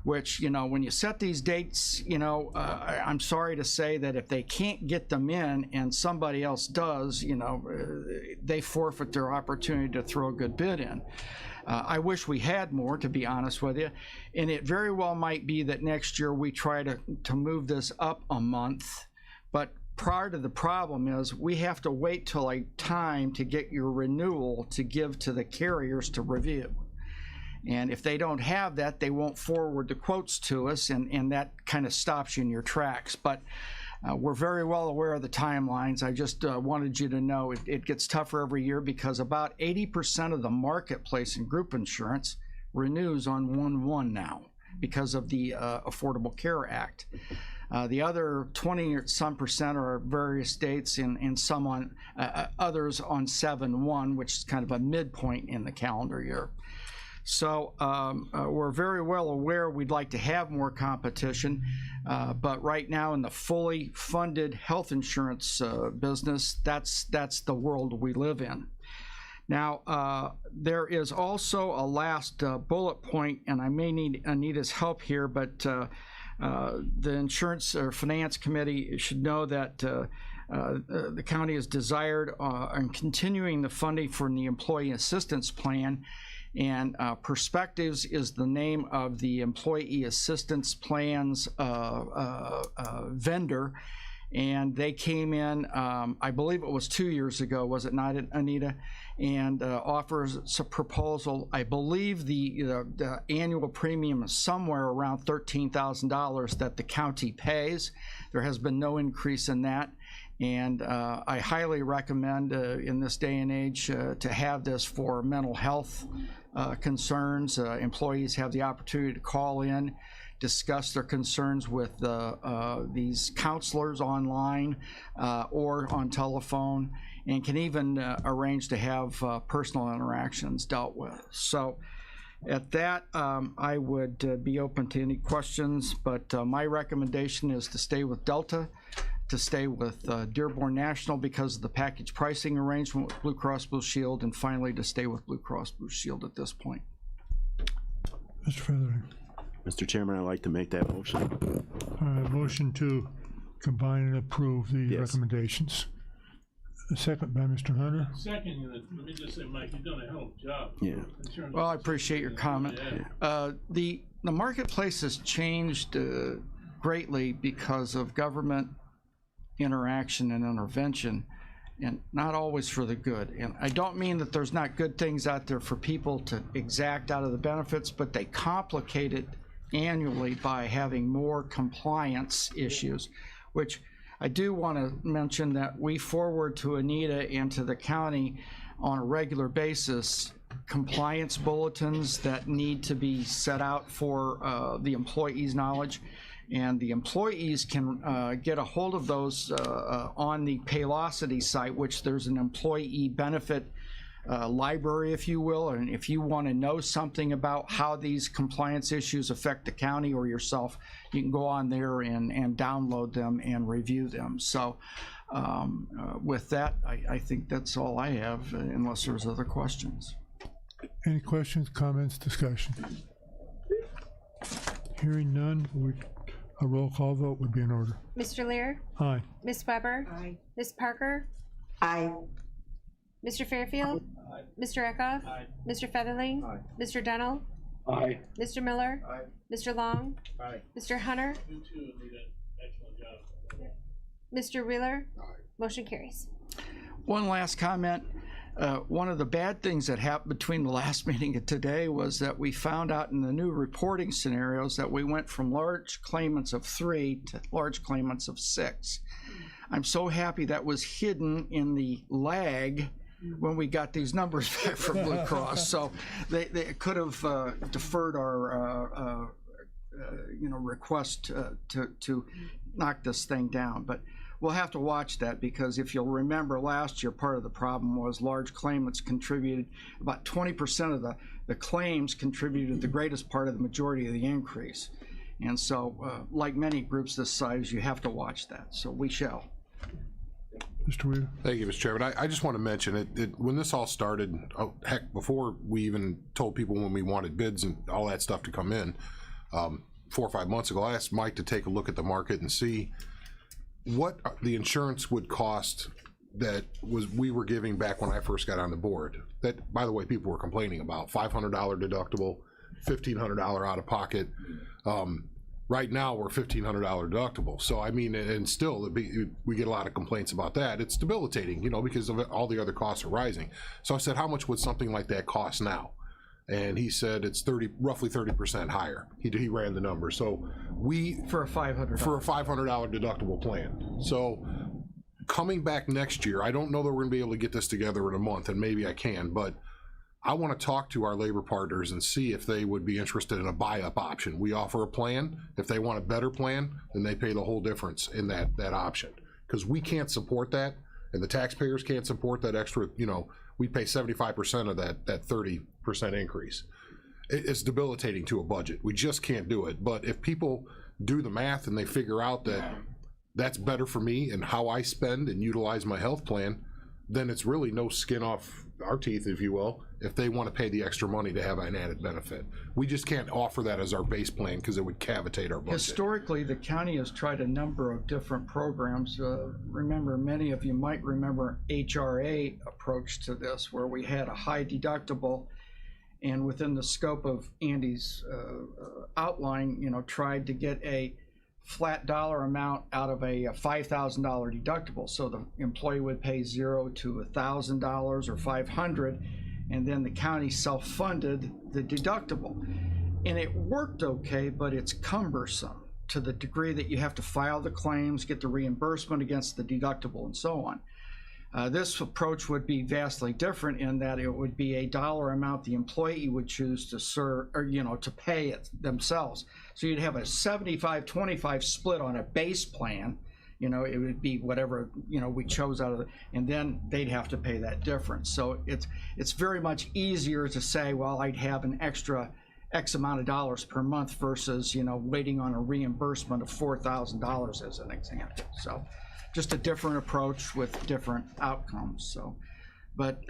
which, you know, when you set these dates, you know, I'm sorry to say that if they can't get them in and somebody else does, you know, they forfeit their opportunity to throw a good bid in. I wish we had more, to be honest with you, and it very well might be that next year we try to move this up a month, but part of the problem is we have to wait till a time to get your renewal to give to the carriers to review. And if they don't have that, they won't forward the quotes to us, and that kind of stops you in your tracks. But we're very well aware of the timelines. I just wanted you to know it gets tougher every year, because about 80% of the marketplace in group insurance renews on 1/1 now because of the Affordable Care Act. The other 20 or some percent are various states, and some on others on 7/1, which is kind of a midpoint in the calendar year. So we're very well aware we'd like to have more competition, but right now in the fully funded health insurance business, that's the world we live in. Now, there is also a last bullet point, and I may need Anita's help here, but the Insurance or Finance Committee should know that the county has desired on continuing the funding for the Employee Assistance Plan, and Perspectives is the name of the Employee Assistance Plan's vendor, and they came in, I believe it was 2 years ago, was it not, Anita? And offers a proposal. I believe the annual premium is somewhere around $13,000 that the county pays. There has been no increase in that. And I highly recommend in this day and age to have this for mental health concerns. Employees have the opportunity to call in, discuss their concerns with these counselors online or on telephone, and can even arrange to have personal interactions dealt with. So at that, I would be open to any questions, but my recommendation is to stay with Delta, to stay with Dearborn National because of the package pricing arrangement with Blue Cross Blue Shield, and finally to stay with Blue Cross Blue Shield at this point. Mr. Feathery. Mr. Chairman, I'd like to make that motion. All right, motion to combine and approve the recommendations. A second by Mr. Hunter. Second, let me just say, Mike, you've done a hell of a job. Yeah. Well, I appreciate your comment. The marketplace has changed greatly because of government interaction and intervention, and not always for the good. And I don't mean that there's not good things out there for people to exact out of the benefits, but they complicate it annually by having more compliance issues, which I do want to mention that we forward to Anita and to the county on a regular basis compliance bulletins that need to be set out for the employees' knowledge. And the employees can get a hold of those on the Paylocity site, which there's an employee benefit library, if you will. And if you want to know something about how these compliance issues affect the county or yourself, you can go on there and download them and review them. So with that, I think that's all I have, unless there's other questions. Any questions, comments, discussion? Hearing none, a roll call vote would be in order. Mr. Lear? Aye. Ms. Weber? Aye. Ms. Parker? Aye. Mr. Fairfield? Aye. Mr. Eckhoff? Aye. Mr. Featherling? Aye. Mr. Dennell? Aye. Mr. Miller? Aye. Mr. Long? Aye. Mr. Hunter? You too, Anita. Excellent job. Mr. Wheeler? Motion carries. One last comment. One of the bad things that happened between the last meeting and today was that we found out in the new reporting scenarios that we went from large claimants of 3 to large claimants of 6. I'm so happy that was hidden in the lag when we got these numbers back from Blue Cross. So they could have deferred our request to knock this thing down. But we'll have to watch that, because if you'll remember last year, part of the problem was large claimants contributed about 20% of the claims contributed the greatest part of the majority of the increase. And so like many groups this size, you have to watch that. So we shall. Mr. Wheeler? Thank you, Mr. Chairman. I just want to mention it when this all started, heck, before we even told people when we wanted bids and all that stuff to come in, 4 or 5 months ago, I asked Mike to take a look at the market and see what the insurance would cost that we were giving back when I first got on the board. That, by the way, people were complaining about $500 deductible, $1,500 out of pocket. Right now we're $1,500 deductible. So I mean, and still we get a lot of complaints about that. It's debilitating, because of all the other costs are rising. So I said, how much would something like that cost now? And he said it's roughly 30% higher. He ran the number. So For a $500. For a $500 deductible plan. So coming back next year, I don't know that we're gonna be able to get this together in a month, and maybe I can, but I want to talk to our labor partners and see if they would be interested in a buy-up option. We offer a plan. If they want a better plan, then they pay the whole difference in that option. Because we can't support that, and the taxpayers can't support that extra, we pay 75% of that 30% increase. It's debilitating to a budget. We just can't do it. But if people do the math and they figure out that that's better for me and how I spend and utilize my health plan, then it's really no skin off our teeth, if you will, if they want to pay the extra money to have an added benefit. We just can't offer that as our base plan because it would cavitate our budget. Historically, the county has tried a number of different programs. Remember, many of you might remember HRA approach to this, where we had a high deductible, and within the scope of Andy's outline, tried to get a flat dollar amount out of a $5,000 deductible. So the employee would pay $0 to $1,000 or $500, and then the county self-funded the deductible. And it worked okay, but it's cumbersome to the degree that you have to file the claims, get the reimbursement against the deductible, and so on. This approach would be vastly different in that it would be a dollar amount the employee would choose to serve, or to pay it themselves. So you'd have a 75-25 split on a base plan. It would be whatever we chose out of it, and then they'd have to pay that difference. So it's very much easier to say, well, I'd have an extra X amount of dollars per month versus waiting on a reimbursement of $4,000 as an example. So just a different approach with different outcomes. So, but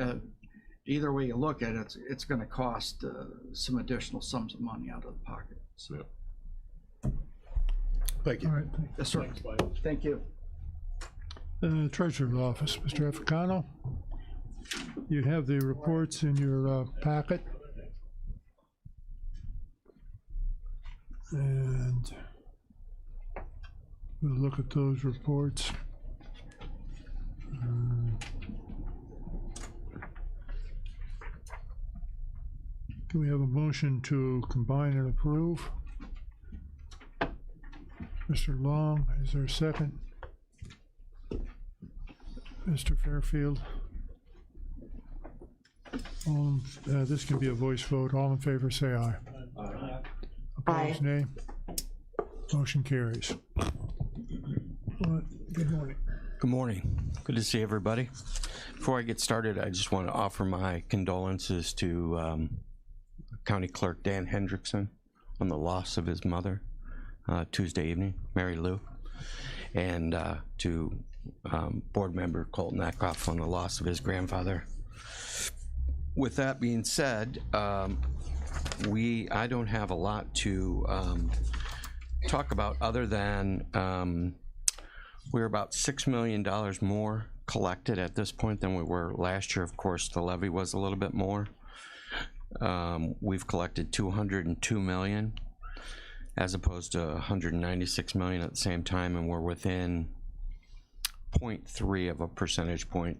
either way you look at it, it's going to cost some additional sums of money out of the pocket. So. Thank you. All right, Yes, sir. Thank you. Treasurer's Office, Mr. Africano. You have the reports in your packet. And we'll look at those reports. Can we have a motion to combine and approve? Mr. Long, is there a second? Mr. Fairfield? This can be a voice vote. All in favor, say aye. Aye. Opposed, nay. Motion carries. Good morning. Good morning. Good to see everybody. Before I get started, I just want to offer my condolences to County Clerk Dan Hendrickson on the loss of his mother Tuesday evening, Mary Lou, and to Board Member Colton Eckhoff on the loss of his grandfather. With that being said, I don't have a lot to talk about other than we're about $6 million more collected at this point than we were last year. Of course, the levy was a little bit more. We've collected 202 million as opposed to 196 million at the same time, and we're within 0.3 of a percentage point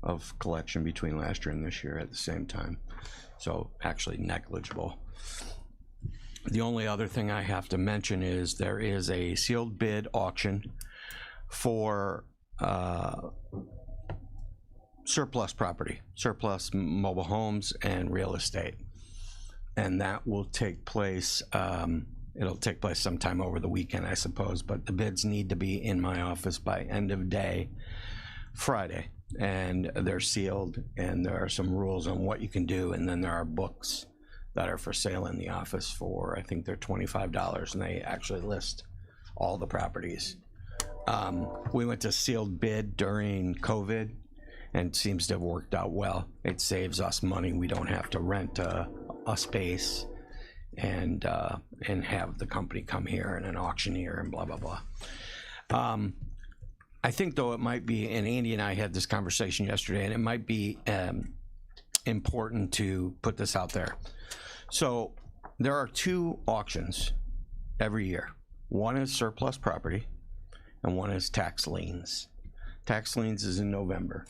of collection between last year and this year at the same time. So actually negligible. The only other thing I have to mention is there is a sealed bid auction for surplus property, surplus mobile homes and real estate. And that will take place, it'll take place sometime over the weekend, I suppose, but the bids need to be in my office by end of day Friday. And they're sealed, and there are some rules on what you can do, and then there are books that are for sale in the office for, I think they're $25, and they actually list all the properties. We went to sealed bid during COVID, and it seems to have worked out well. It saves us money. We don't have to rent a space and have the company come here and an auctioneer and blah, blah, blah. I think, though, it might be, and Andy and I had this conversation yesterday, and it might be important to put this out there. So there are two auctions every year. One is surplus property, and one is tax liens. Tax liens is in November.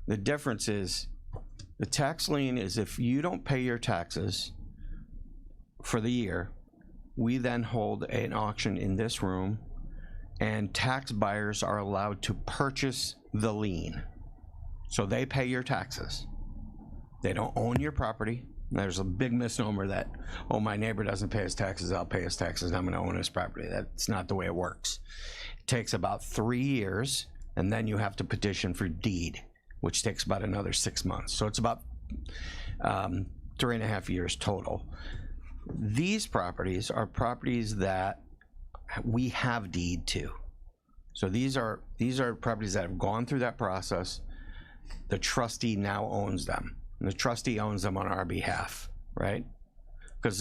The difference is the tax lien is if you don't pay your taxes for the year, we then hold an auction in this room, and tax buyers are allowed to purchase the lien. So they pay your taxes. They don't own your property. There's a big misnomer that, oh, my neighbor doesn't pay his taxes, I'll pay his taxes, I'm gonna own his property. That's not the way it works. It takes about 3 years, and then you have to petition for deed, which takes about another 6 months. So it's about 3.5 years total. These properties are properties that we have deed to. So these are properties that have gone through that process. The trustee now owns them, and the trustee owns them on our behalf, right? Because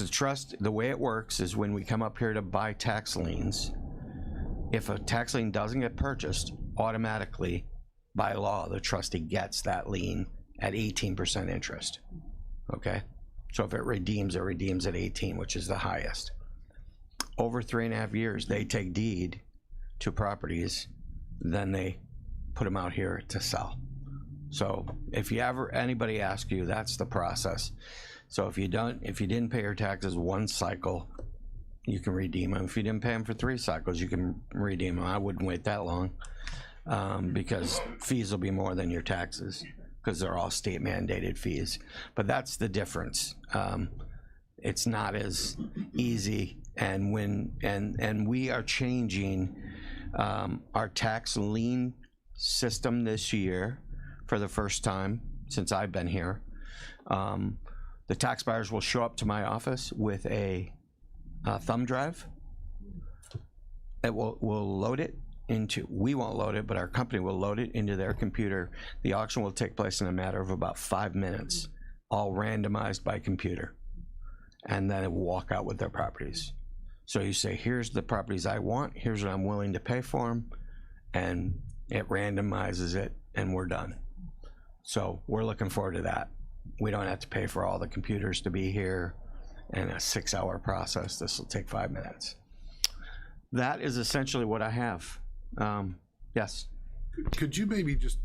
the way it works is when we come up here to buy tax liens, if a tax lien doesn't get purchased, automatically, by law, the trustee gets that lien at 18% interest, okay? So if it redeems at 18, which is the highest. Over 3.5 years, they take deed to properties, then they put them out here to sell. So if anybody asks you, that's the process. So if you didn't pay your taxes one cycle, you can redeem them. If you didn't pay them for 3 cycles, you can redeem them. I wouldn't wait that long because fees will be more than your taxes because they're all state mandated fees. But that's the difference. It's not as easy. And we are changing our tax lien system this year for the first time since I've been here. The tax buyers will show up to my office with a thumb drive. We'll load it into, we won't load it, but our company will load it into their computer. The auction will take place in a matter of about 5 minutes, all randomized by computer. And then it will walk out with their properties. So you say, here's the properties I want, here's what I'm willing to pay for them, and it randomizes it, and we're done. So we're looking forward to that. We don't have to pay for all the computers to be here and a 6-hour process. This will take 5 minutes. That is essentially what I have. Yes. Could you maybe just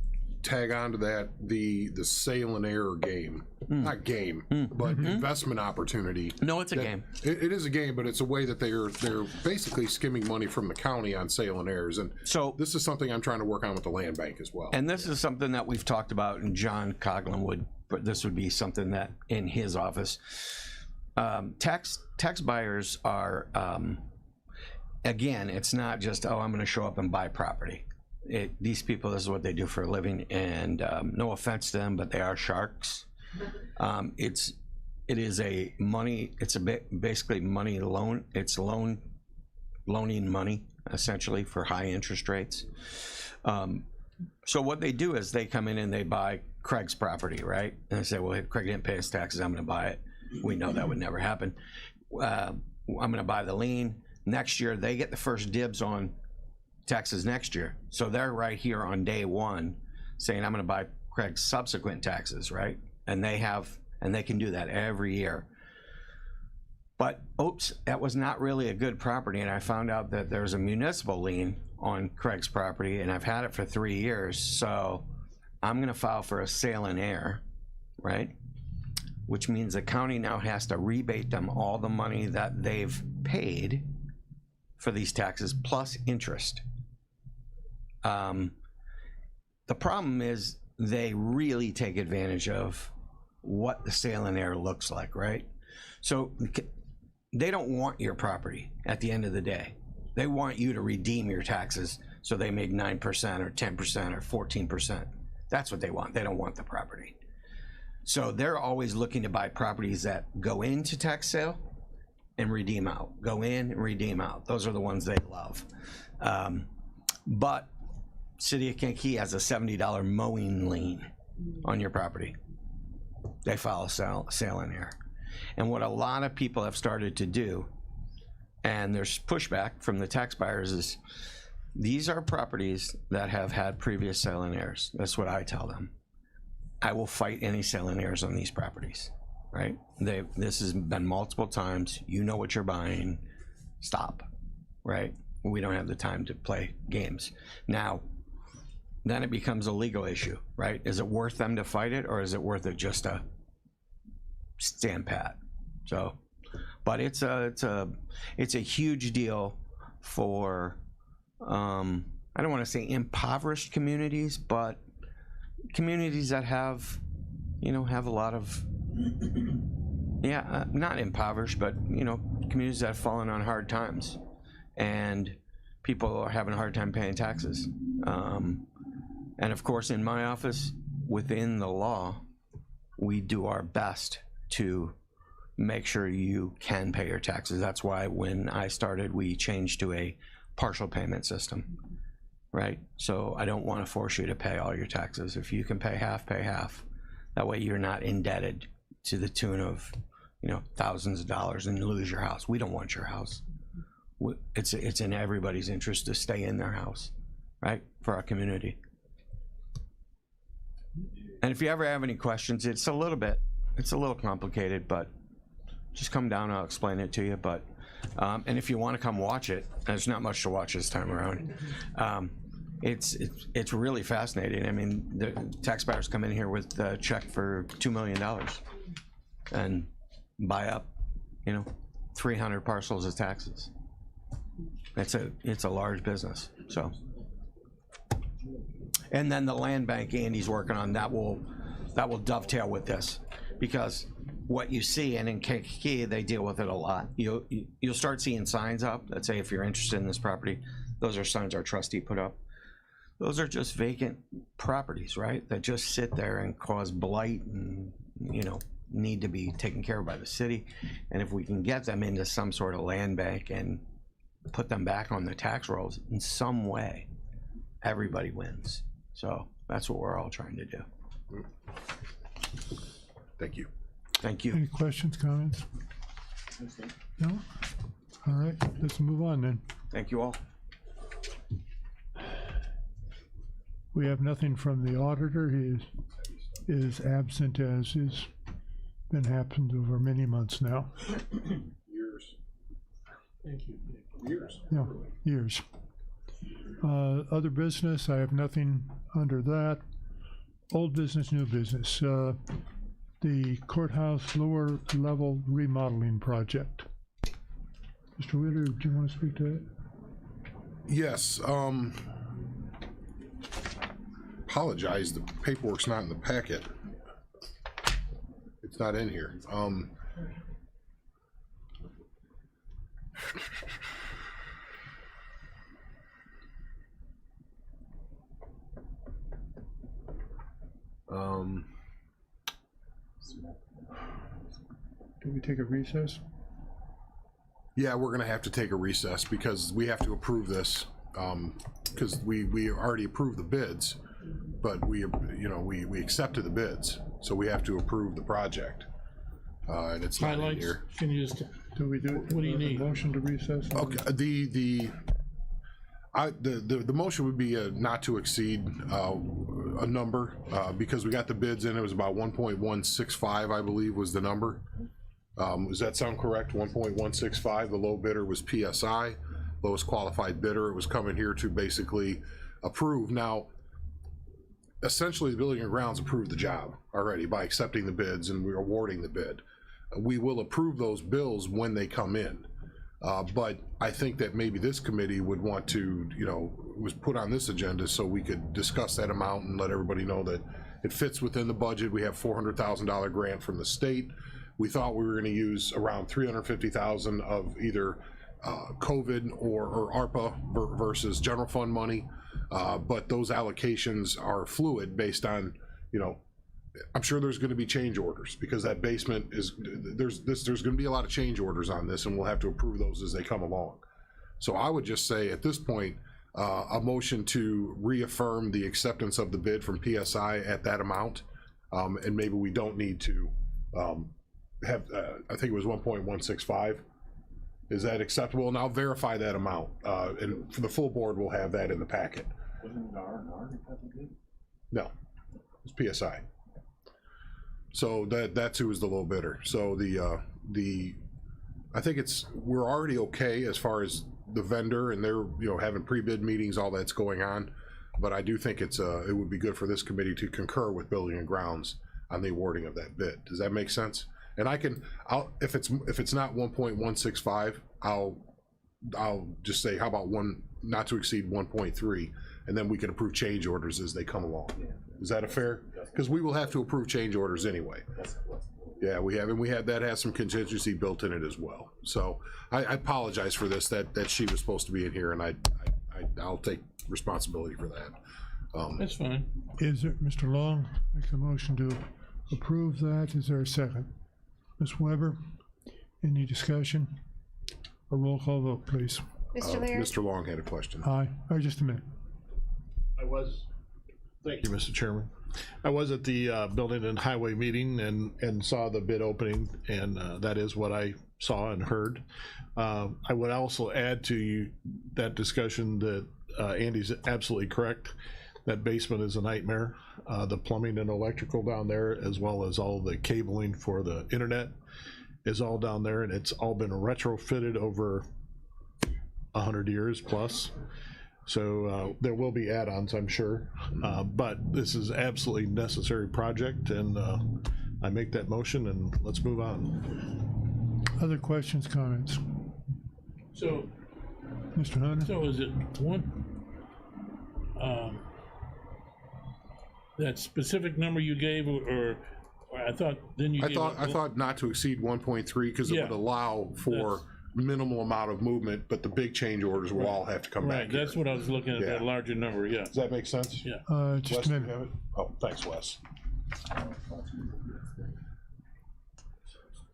tag on to that, the sale and error game? Not game, but investment opportunity. No, it's a game. It is a game, but it's a way that they're basically skimming money from the county on sale and errors. And so this is something I'm trying to work on with the land bank as well. And this is something that we've talked about, and John Coughlin this would be something that in his office. Tax buyers are, again, it's not just, oh, I'm going to show up and buy property. These people, this is what they do for a living, and no offense to them, but they are sharks. It is a money. It's basically money loan. It's loaning money essentially for high interest rates. So what they do is they come in and they buy Craig's property, right? And they say, well, if Craig didn't pay his taxes, I'm going to buy it. We know that would never happen. I'm going to buy the lien. Next year, they get the first dibs on taxes next year. So they're right here on day one saying, I'm going to buy Craig's subsequent taxes, right? And they have and they can do that every year. But oops, that was not really a good property, and I found out that there's a municipal lien on Craig's property, and I've had it for 3 years, so I'm gonna file for a sale in air, right? Which means the county now has to rebate them all the money that they've paid for these taxes plus interest. The problem is they really take advantage of what the sale in air looks like, right? So they don't want your property at the end of the day. They want you to redeem your taxes so they make 9% or 10% or 14%. That's what they want. They don't want the property. So they're always looking to buy properties that go into tax sale and redeem out. Go in and redeem out. Those are the ones they love. But City of Kankakee has a $70 mowing lien on your property. They file a sale in air. And what a lot of people have started to do, and there's pushback from the tax buyers, is these are properties that have had previous sale in airs. That's what I tell them. I will fight any sale in airs on these properties, right? This has been multiple times. You know what you're buying. Stop, right? We don't have the time to play games. Now, then it becomes a legal issue, right? Is it worth them to fight it, or is it worth it just to stand pat? So, but it's a huge deal for I don't want to say impoverished communities, but communities that have, have a lot of, not impoverished, but, communities that have fallen on hard times, and people are having a hard time paying taxes. And of course, in my office, within the law, we do our best to make sure you can pay your taxes. That's why when I started, we changed to a partial payment system, right? So I don't want to force you to pay all your taxes. If you can pay half, pay half. That way you're not indebted to the tune of, thousands of dollars and lose your house. We don't want your house. It's in everybody's interest to stay in their house, right? For our community. And if you ever have any questions, it's a little complicated, but just come down, I'll explain it to you. But and if you want to come watch it, there's not much to watch this time around. It's really fascinating. I mean, the taxpayers come in here with a check for $2 million and buy up, 300 parcels of taxes. It's a large business. So, and then the land bank Andy's working on, that will dovetail with this, because what you see, and in Kankakee they deal with it a lot. You'll start seeing signs up that say, if you're interested in this property. Those are signs our trustee put up. Those are just vacant properties, right? That just sit there and cause blight and, need to be taken care of by the city. And if we can get them into some sort of land bank and put them back on the tax rolls in some way, everybody wins. So that's what we're all trying to do. Thank you. Thank you. Any questions, comments? No? All right, let's move on then. Thank you all. We have nothing from the auditor. He is absent, as has been happened over many months now. Years. Thank you. Years. Yeah, years. Other business, I have nothing under that. Old business, new business. The courthouse lower level remodeling project. Mr. Witter, do you want to speak to it? Yes. Apologize, the paperwork's not in the packet. It's not in here. Do we take a recess? Yeah, we're gonna have to take a recess because we have to approve this, because we already approved the bids, but we accepted the bids, so we have to approve the project. And it's not in Highlights, here. can you just, Do we do? What do you need? Motion to recess? Okay, the motion would be not to exceed a number, because we got the bids in, it was about 1.165, I believe, was the number. Does that sound correct? 1.165, the low bidder was PSI, lowest qualified bidder. It was coming here to basically approve. Now, essentially, the Building and Grounds approved the job already by accepting the bids, and we're awarding the bid. We will approve those bills when they come in. But I think that maybe this committee would want to, was put on this agenda so we could discuss that amount and let everybody know that it fits within the budget. We have $400,000 grant from the state. We thought we were going to use around $350,000 of either COVID or ARPA versus general fund money. But those allocations are fluid based on, I'm sure there's going to be change orders because that basement is, there's going to be a lot of change orders on this, and we'll have to approve those as they come along. So I would just say at this point, a motion to reaffirm the acceptance of the bid from PSI at that amount, and maybe we don't need to have, I think it was 1.165. Is that acceptable? And I'll verify that amount, and for the full board, we'll have that in the packet. Wasn't it R&R that got the bid? No, it's PSI. So that's who was the low bidder. So I think we're already okay as far as the vendor, and they're having pre-bid meetings, all that's going on. But I do think it would be good for this committee to concur with Building and Grounds on the awarding of that bid. Does that make sense? And if it's not 1.165, I'll just say, how about not to exceed 1.3, and then we can approve change orders as they come along. Is that a fair? Because we will have to approve change orders anyway. Yeah, we have, and that has some contingency built in it as well. So I apologize for this, that she was supposed to be in here, and I'll take responsibility for that. That's fine. Is it, Mr. Long, make a motion to approve that? Is there a second? Ms. Weber, any discussion? A roll call vote, please. Mr. Lear? Mr. Long had a question. Aye. Just a minute. Thank you, Mr. Chairman. I was at the Building and Highway meeting and saw the bid opening, and that is what I saw and heard. I would also add to that discussion that Andy's absolutely correct. That basement is a nightmare. The plumbing and electrical down there, as well as all the cabling for the internet, is all down there, and it's all been retrofitted over 100 years plus. So there will be add-ons, I'm sure, but this is absolutely necessary project, and I make that motion, and let's move on. Other questions, comments? So, Mr. Hunter? so is it one, that specific number you gave, or I thought, then you gave. I thought not to exceed 1.3 because it would allow for minimal amount of movement, but the big change orders will all have to come back. Right, that's here. what I was looking at, that Yeah. larger number, yeah. Does that make sense? Yeah. Just Wes, a do you minute. have it? Oh, thanks, Wes.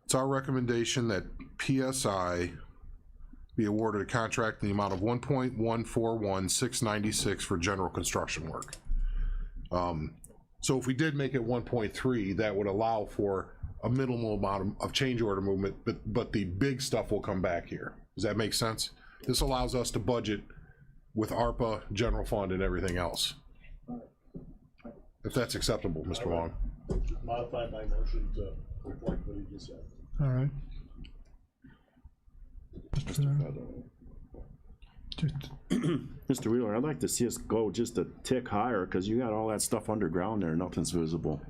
It's our recommendation that PSI be awarded a contract in the amount of $1.141696 for general construction work. So if we did make it 1.3, that would allow for a minimal amount of change order movement, but the big stuff will come back here. Does that make sense? This allows us to budget with ARPA, general fund, and everything else. If that's acceptable, Mr. Long. Modify my motion to reflect what he just said. All right. Mr. Mr. Wheeler, I'd like to see us go just a tick higher, because you got all that stuff underground there, nothing's visible.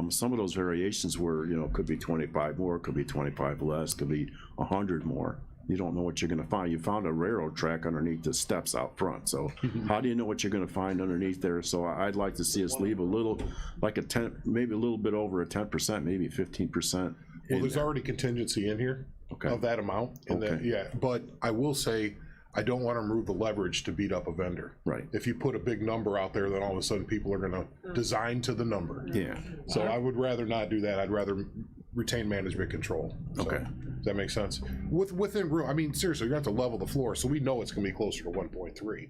Some of those variations were, could be 25 more, could be 25 less, could be 100 more. You don't know what you're gonna find. You found a railroad track underneath the steps out front, so how do you know what you're gonna find underneath there? So I'd like to see us leave a little, like maybe a little bit over a 10%, maybe 15%. Well, there's already contingency in here of that amount. And Okay. yeah, but I will say, I don't want to remove the leverage to beat up a vendor. Right. If you put a big number out there, then all of a sudden people are gonna design to the number. Yeah. So I would rather not do that. I'd rather retain management control. So, Okay. does that make sense? Within room, I mean, seriously, you're gonna have to level the floor, so we know it's gonna be closer to 1.3.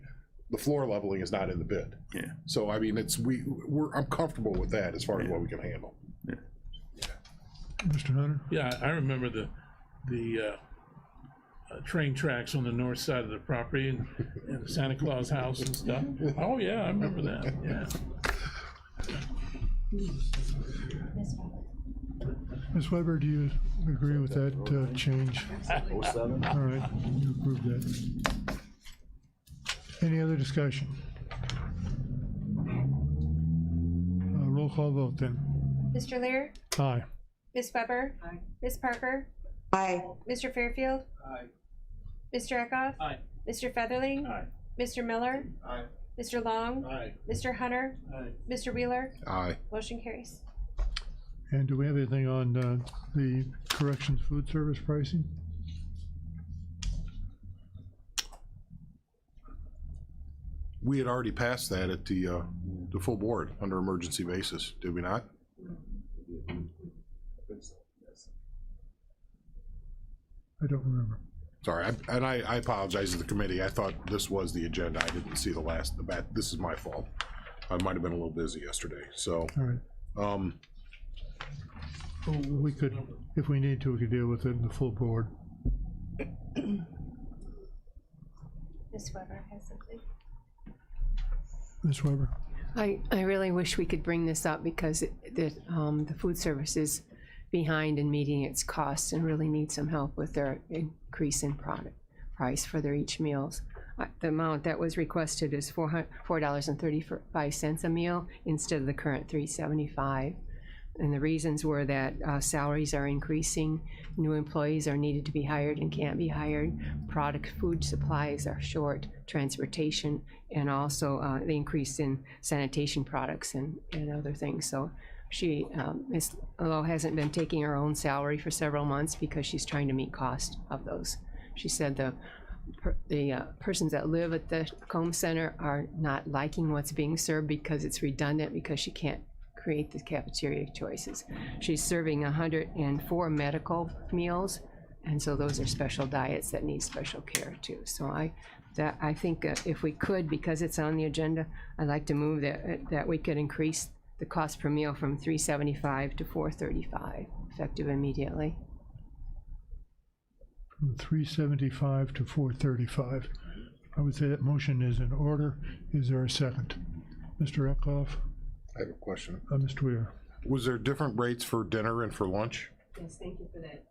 The floor leveling is not in the bid. Yeah. So I mean, I'm comfortable with that as far as what we can handle. Mr. Hunter? Yeah, I remember the train tracks on the north side of the property and the Santa Claus house and stuff. Oh, yeah, I remember that, yeah. Ms. Weber, do you agree with that change? 07? All right, you approve that. Any other discussion? Roll call vote then. Mr. Lear, Aye. Ms. Weber. Aye. Ms. Parker, Aye. Mr. Fairfield. Aye. Mr. Eckhoff. Aye. Mr. Featherly. Aye. Mr. Miller. Aye. Mr. Long. Aye. Mr. Hunter. Aye. Mr. Wheeler. Aye. Motion carries. And do we have anything on the corrections food service pricing? We had already passed that at the full board under emergency basis, did we not? I don't remember. Sorry, I apologize to the committee. I thought this was the agenda. I didn't see the back. This is my fault. I might have been a little busy yesterday, so. All right. We could, if we need to, we could deal with it in the full board. Ms. Weber has something. Ms. Weber? I really wish we could bring this up because the food service is behind in meeting its costs and really needs some help with their increase in product price for their each meals. The amount that was requested is $4.35 a meal instead of the current $3.75. And the reasons were that salaries are increasing, new employees are needed to be hired and can't be hired, food supplies are short, transportation, and also the increase in sanitation products and other things. So she, Ms. Lowe hasn't been taking her own salary for several months because she's trying to meet cost of those. She said the persons that live at the Combs Center are not liking what's being served because it's redundant, because she can't create the cafeteria choices. She's serving 104 medical meals, and so those are special diets that need special care too. So I think if we could, because it's on the agenda, I'd like to move that we could increase the cost per meal from $3.75 to $4.35, effective immediately. From $3.75 to $4.35. I would say that motion is in order. Is there a second? Mr. Eckhoff? I have a question. Mr. Weir? Was there different rates for dinner and for lunch? Yes, thank you for that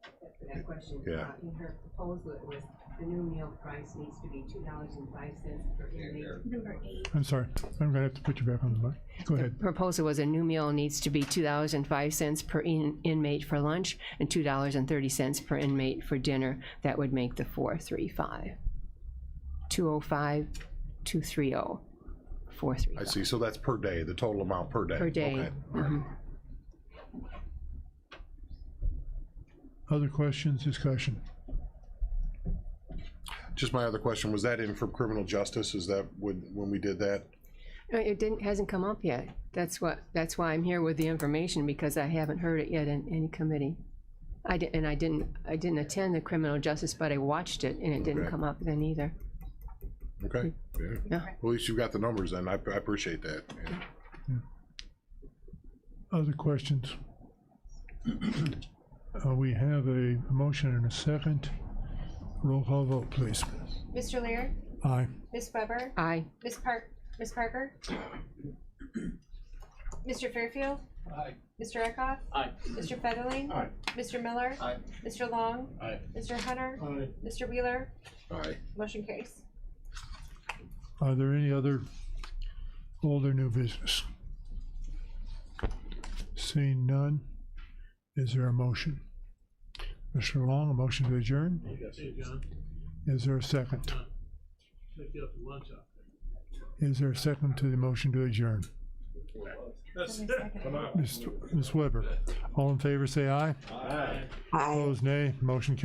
question. Yeah. In her proposal, it was the new meal price needs to be $2.05 per inmate. Number 8. I'm sorry, I'm gonna have to put you back on the mic. Go ahead. The proposal was a new meal needs to be $2.05 per inmate for lunch and $2.30 per inmate for dinner. That would make the $4.35. 205, 230, 435. I see, so that's per day, the total amount per day. Per day. Okay. All right. Other questions, discussion? Just my other question, was that in from criminal justice? Is that when we did that? It hasn't come up yet. That's why I'm here with the information, because I haven't heard it yet in any committee. I didn't attend the criminal justice, but I watched it and it didn't come up then either. Okay, yeah. Yeah. Well, at least you've got the numbers then. I appreciate that. Yeah. Other questions? We have a motion and a second. Roll call vote, please. Mr. Lear, Aye. Ms. Weber, Aye. Ms. Parker, Mr. Fairfield, Aye. Mr. Eckhoff, Aye. Mr. Featherling, Aye. Mr. Miller, Aye. Mr. Long, Aye. Mr. Hunter, Aye. Mr. Wheeler, Aye. motion carries. Are there any other old or new business? Seeing none, is there a motion? Mr. Long, a motion to adjourn? Hey, John, Is there a second? take you up to lunch out Is there a second to the motion to adjourn? there. Ms. Weber, all in favor say aye. Aye. Aye. Opposed, nay. Motion carries.